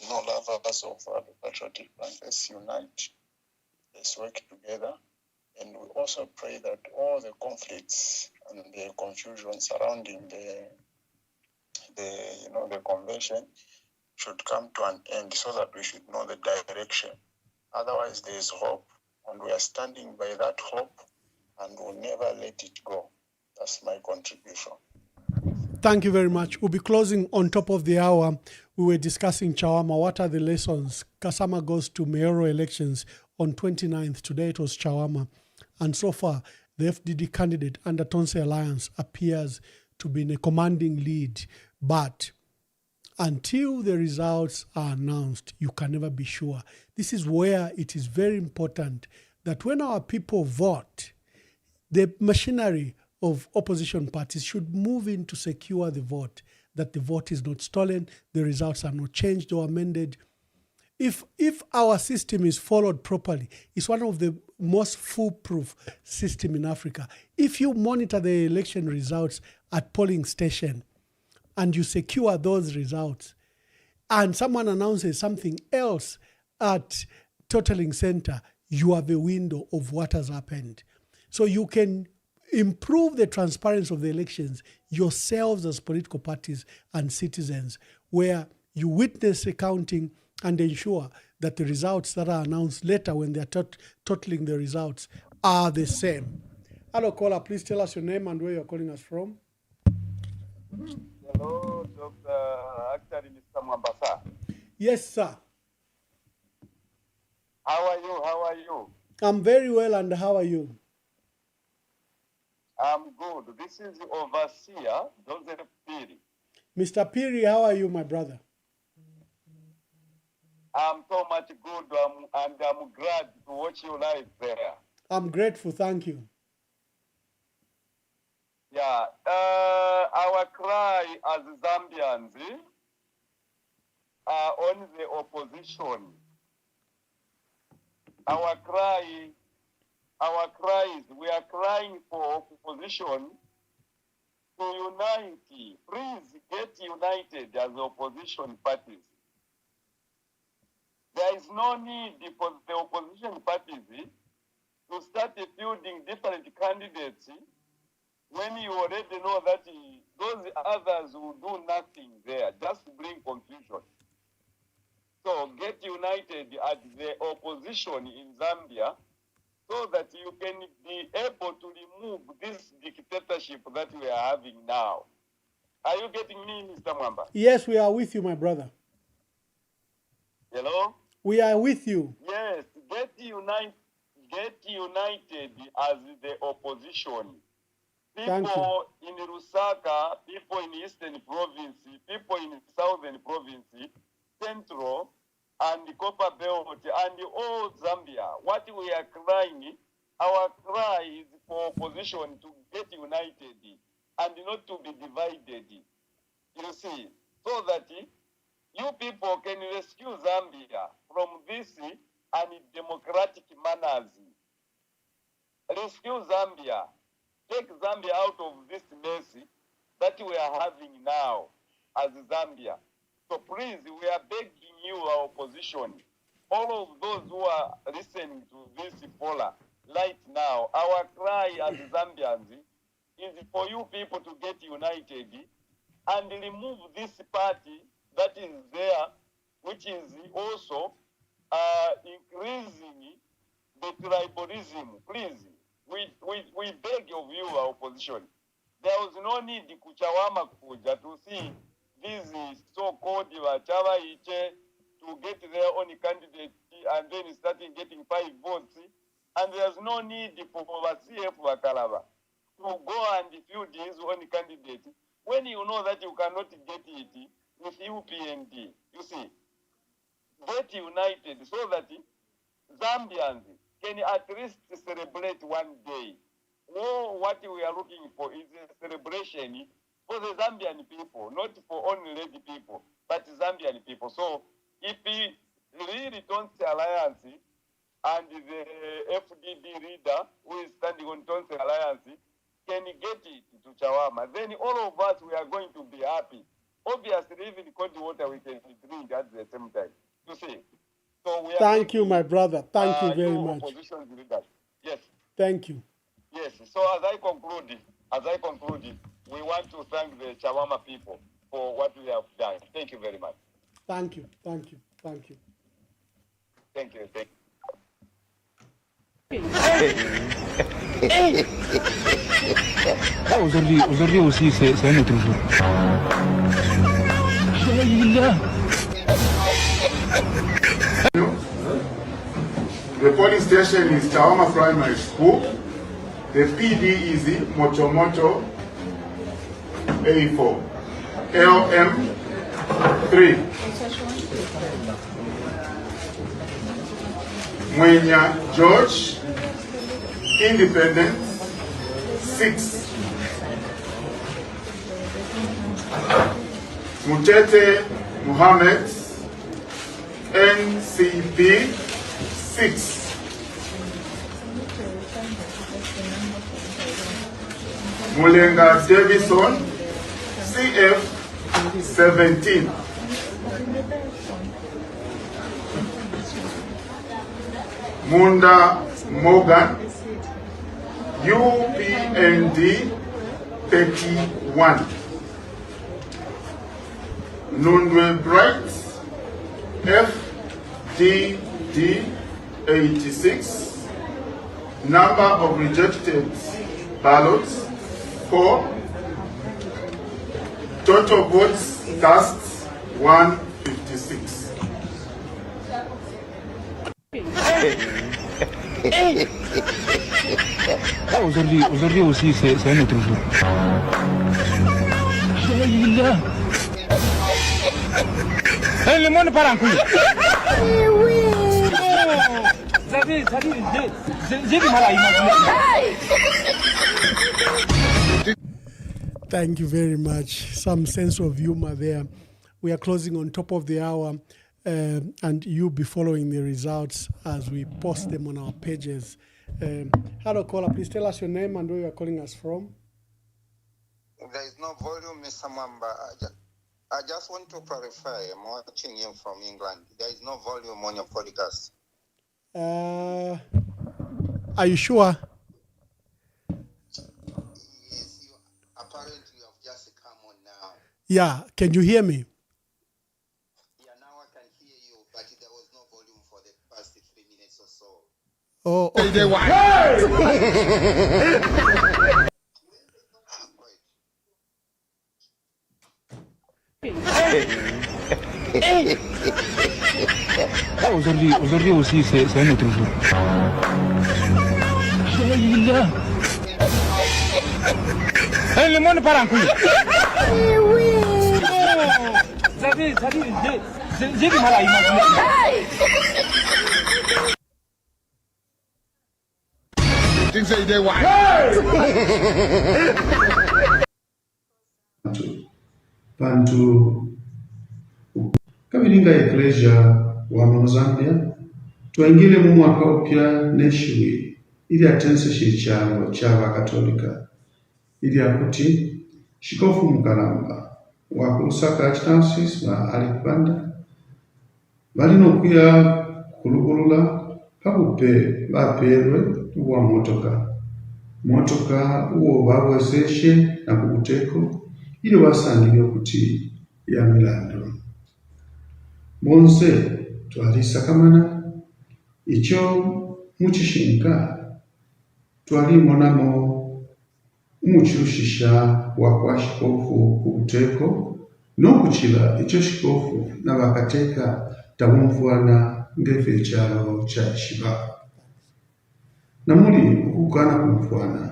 lovers of the Patriotic Front, let's unite, let's work together. And we also pray that all the conflicts and the confusion surrounding the convention should come to an end so that we should know the direction. Otherwise, there is hope, and we are standing by that hope, and we'll never let it go. That's my contribution. Thank you very much. We'll be closing on top of the hour. We were discussing Chawama. What are the lessons? Kasama goes to mayoral elections on 29th. Today it was Chawama. And so far, the FDD candidate under Tonse Alliance appears to be in a commanding lead. But until the results are announced, you can never be sure. This is where it is very important that when our people vote, the machinery of opposition parties should move in to secure the vote, that the vote is not stolen, the results are not changed or amended. If our system is followed properly, it's one of the most foolproof system in Africa. If you monitor the election results at polling station and you secure those results, and someone announces something else at totaling center, you have a window of what has happened. So you can improve the transparency of the elections yourselves as political parties and citizens, where you witness the counting and ensure that the results that are announced later when they're totaling the results are the same. Hello, caller. Please tell us your name and where you're calling us from. Hello, Dr. Actually, Mr. Mwamba. Yes, sir. How are you? How are you? I'm very well, and how are you? I'm good. This is the overseer, Joseph Piri. Mr. Piri, how are you, my brother? I'm so much good, and I'm glad to watch you live there. I'm grateful, thank you. Yeah, our cry as Zambians are on the opposition. Our cries, we are crying for opposition to unite. Please get united as opposition parties. There is no need for the opposition parties to start fielding different candidates when you already know that those others will do nothing there, just bring confusion. So get united at the opposition in Zambia so that you can be able to remove this dictatorship that we are having now. Are you getting me, Mr. Mwamba? Yes, we are with you, my brother. Hello? We are with you. Yes, get united as the opposition. People in Lusaka, people in Eastern Province, people in Southern Province, Central, and the Copper Belt, and all Zambia. What we are crying, our cry is for opposition to get united and not to be divided. You see, so that you people can rescue Zambia from this undemocratic manners. Rescue Zambia. Take Zambia out of this mess that we are having now as Zambia. So please, we are begging you, our opposition, all of those who are listening to this poller right now, our cry as Zambians is for you people to get united and remove this party that is there, which is also increasing the tribalism. Please, we beg of you, our opposition. There was no need kuchawama kuja to see these so-called Wachawaiche to get their own candidate and then starting getting 5 votes. And there's no need for CF Wakalaba to go and field his own candidate when you know that you cannot get it with UPND. You see, get united so that Zambians can at least celebrate one day. Oh, what we are looking for is a celebration for the Zambian people, not for only lady people, but Zambian people. So if we really don't say alliance and the FDD leader who is standing on Tonse Alliance can get it to Chawama, then all of us, we are going to be happy. Obviously, even cold water we can drink at the same time. You see? So we are Thank you, my brother. Thank you very much. Opposition leaders. Yes. Thank you. Yes. So as I conclude, we want to thank the Chawama people for what we have done. Thank you very much. Thank you. Thank you. Thank you. Thank you. Thank you. Aujourd'hui aussi, c'est un autre jour. The polling station is Chawama Primary School. The PD is Mochomocho A4. LM 3. Mwenya George, Independent 6. Mutete Muhammad, NCP 6. Mulenga Davison, CF 17. Munda Morgan, UPND 31. Nundwe Bright, FDD 86. Number of rejected ballots 4. Total votes cast 156. Aujourd'hui aussi, c'est un autre jour. Le monde part en couille. J'ai du mal à imaginer. Thank you very much. Some sense of humor there. We are closing on top of the hour, and you'll be following the results as we post them on our pages. Hello, caller. Please tell us your name and where you are calling us from. There is no volume, Mr. Mwamba. I just want to clarify. I'm watching you from England. There is no volume on your podcast. Are you sure? Yes, apparently you have just come on now. Yeah. Can you hear me? Yeah, now I can hear you, but there was no volume for the past 3 minutes or so. Oh, okay. Aujourd'hui aussi, c'est un autre jour. Le monde part en couille. J'ai du mal à imaginer. Bantu kabiringa eklesia wa Mozambia twengile mu mwaka upya neshiwi ili atense shirichano ky'abakatolika ili akuti shikofu mukalamba wa Lusaka Archdiocese ba Alipanda balino kuya kulugulula pabupe baperwe wa motoka motoka uwo babweseshe na kukuteko ili wasangile kuti ya milando bonse twalisakamana icho muchishinka twalimonamo umuchirushisha wakwa shikofu kukuteko nokuchila icho shikofu na bakateka tabumfuana ngefe chalo cha shiba namuli ukukana kumfuana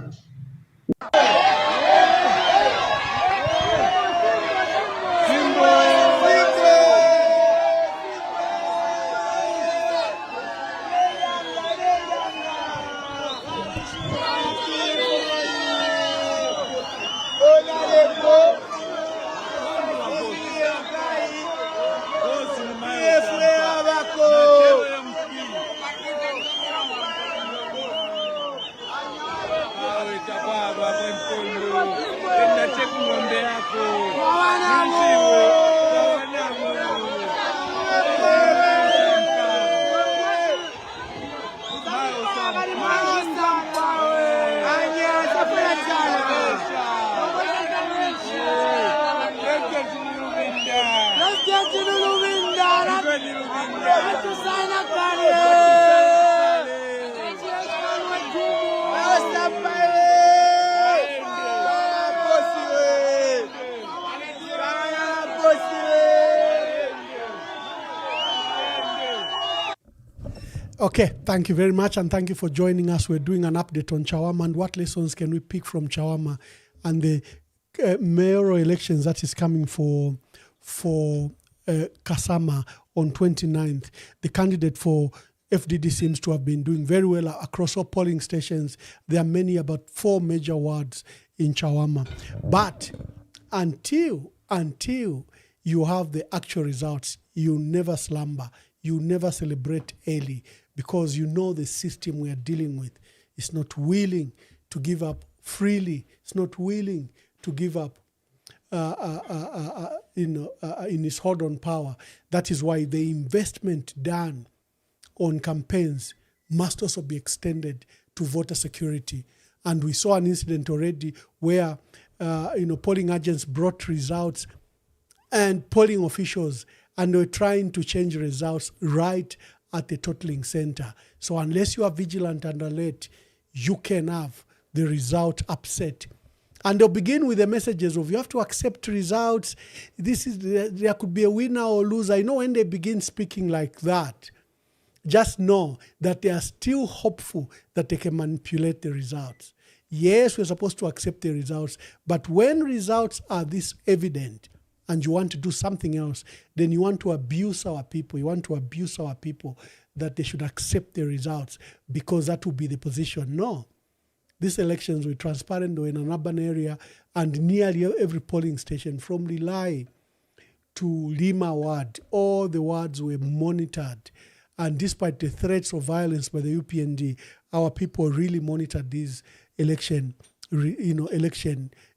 Okay, thank you very much, and thank you for joining us. We're doing an update on Chawama and what lessons can we pick from Chawama and the mayoral elections that is coming for Kasama on 29th. The candidate for FDD seems to have been doing very well across all polling stations. There are many, about 4 major wards in Chawama. But until you have the actual results, you never slumber, you never celebrate early, because you know the system we are dealing with is not willing to give up freely. It's not willing to give up in its hold on power. That is why the investment done on campaigns must also be extended to voter security. And we saw an incident already where polling agents brought results and polling officials, and they're trying to change results right at the totaling center. So unless you are vigilant and alert, you can have the result upset. And they'll begin with the messages of you have to accept results. There could be a winner or loser. I know when they begin speaking like that, just know that they are still hopeful that they can manipulate the results. Yes, we're supposed to accept the results, but when results are this evident, and you want to do something else, then you want to abuse our people. You want to abuse our people that they should accept the results because that will be the position. No. These elections were transparent, though, in an urban area, and nearly every polling station from Lilai to Lima ward, all the wards were monitored. And despite the threats of violence by the UPND, our people really monitored these election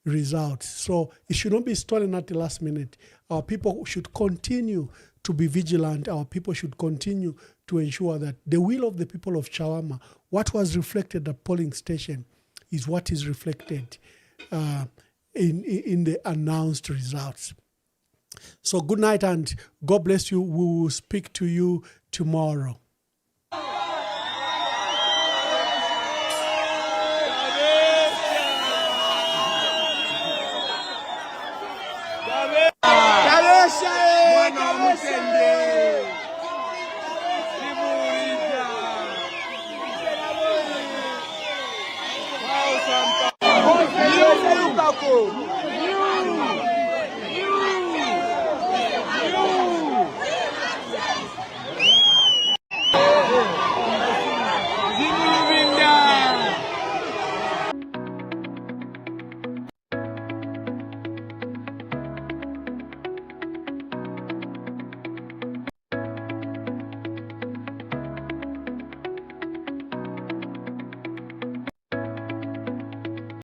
results. So it should not be stolen at the last minute. Our people should continue to be vigilant. Our people should continue to ensure that the will of the people of Chawama, what was reflected at polling station, is what is reflected in the announced results. So good night and God bless you. We will speak to you tomorrow.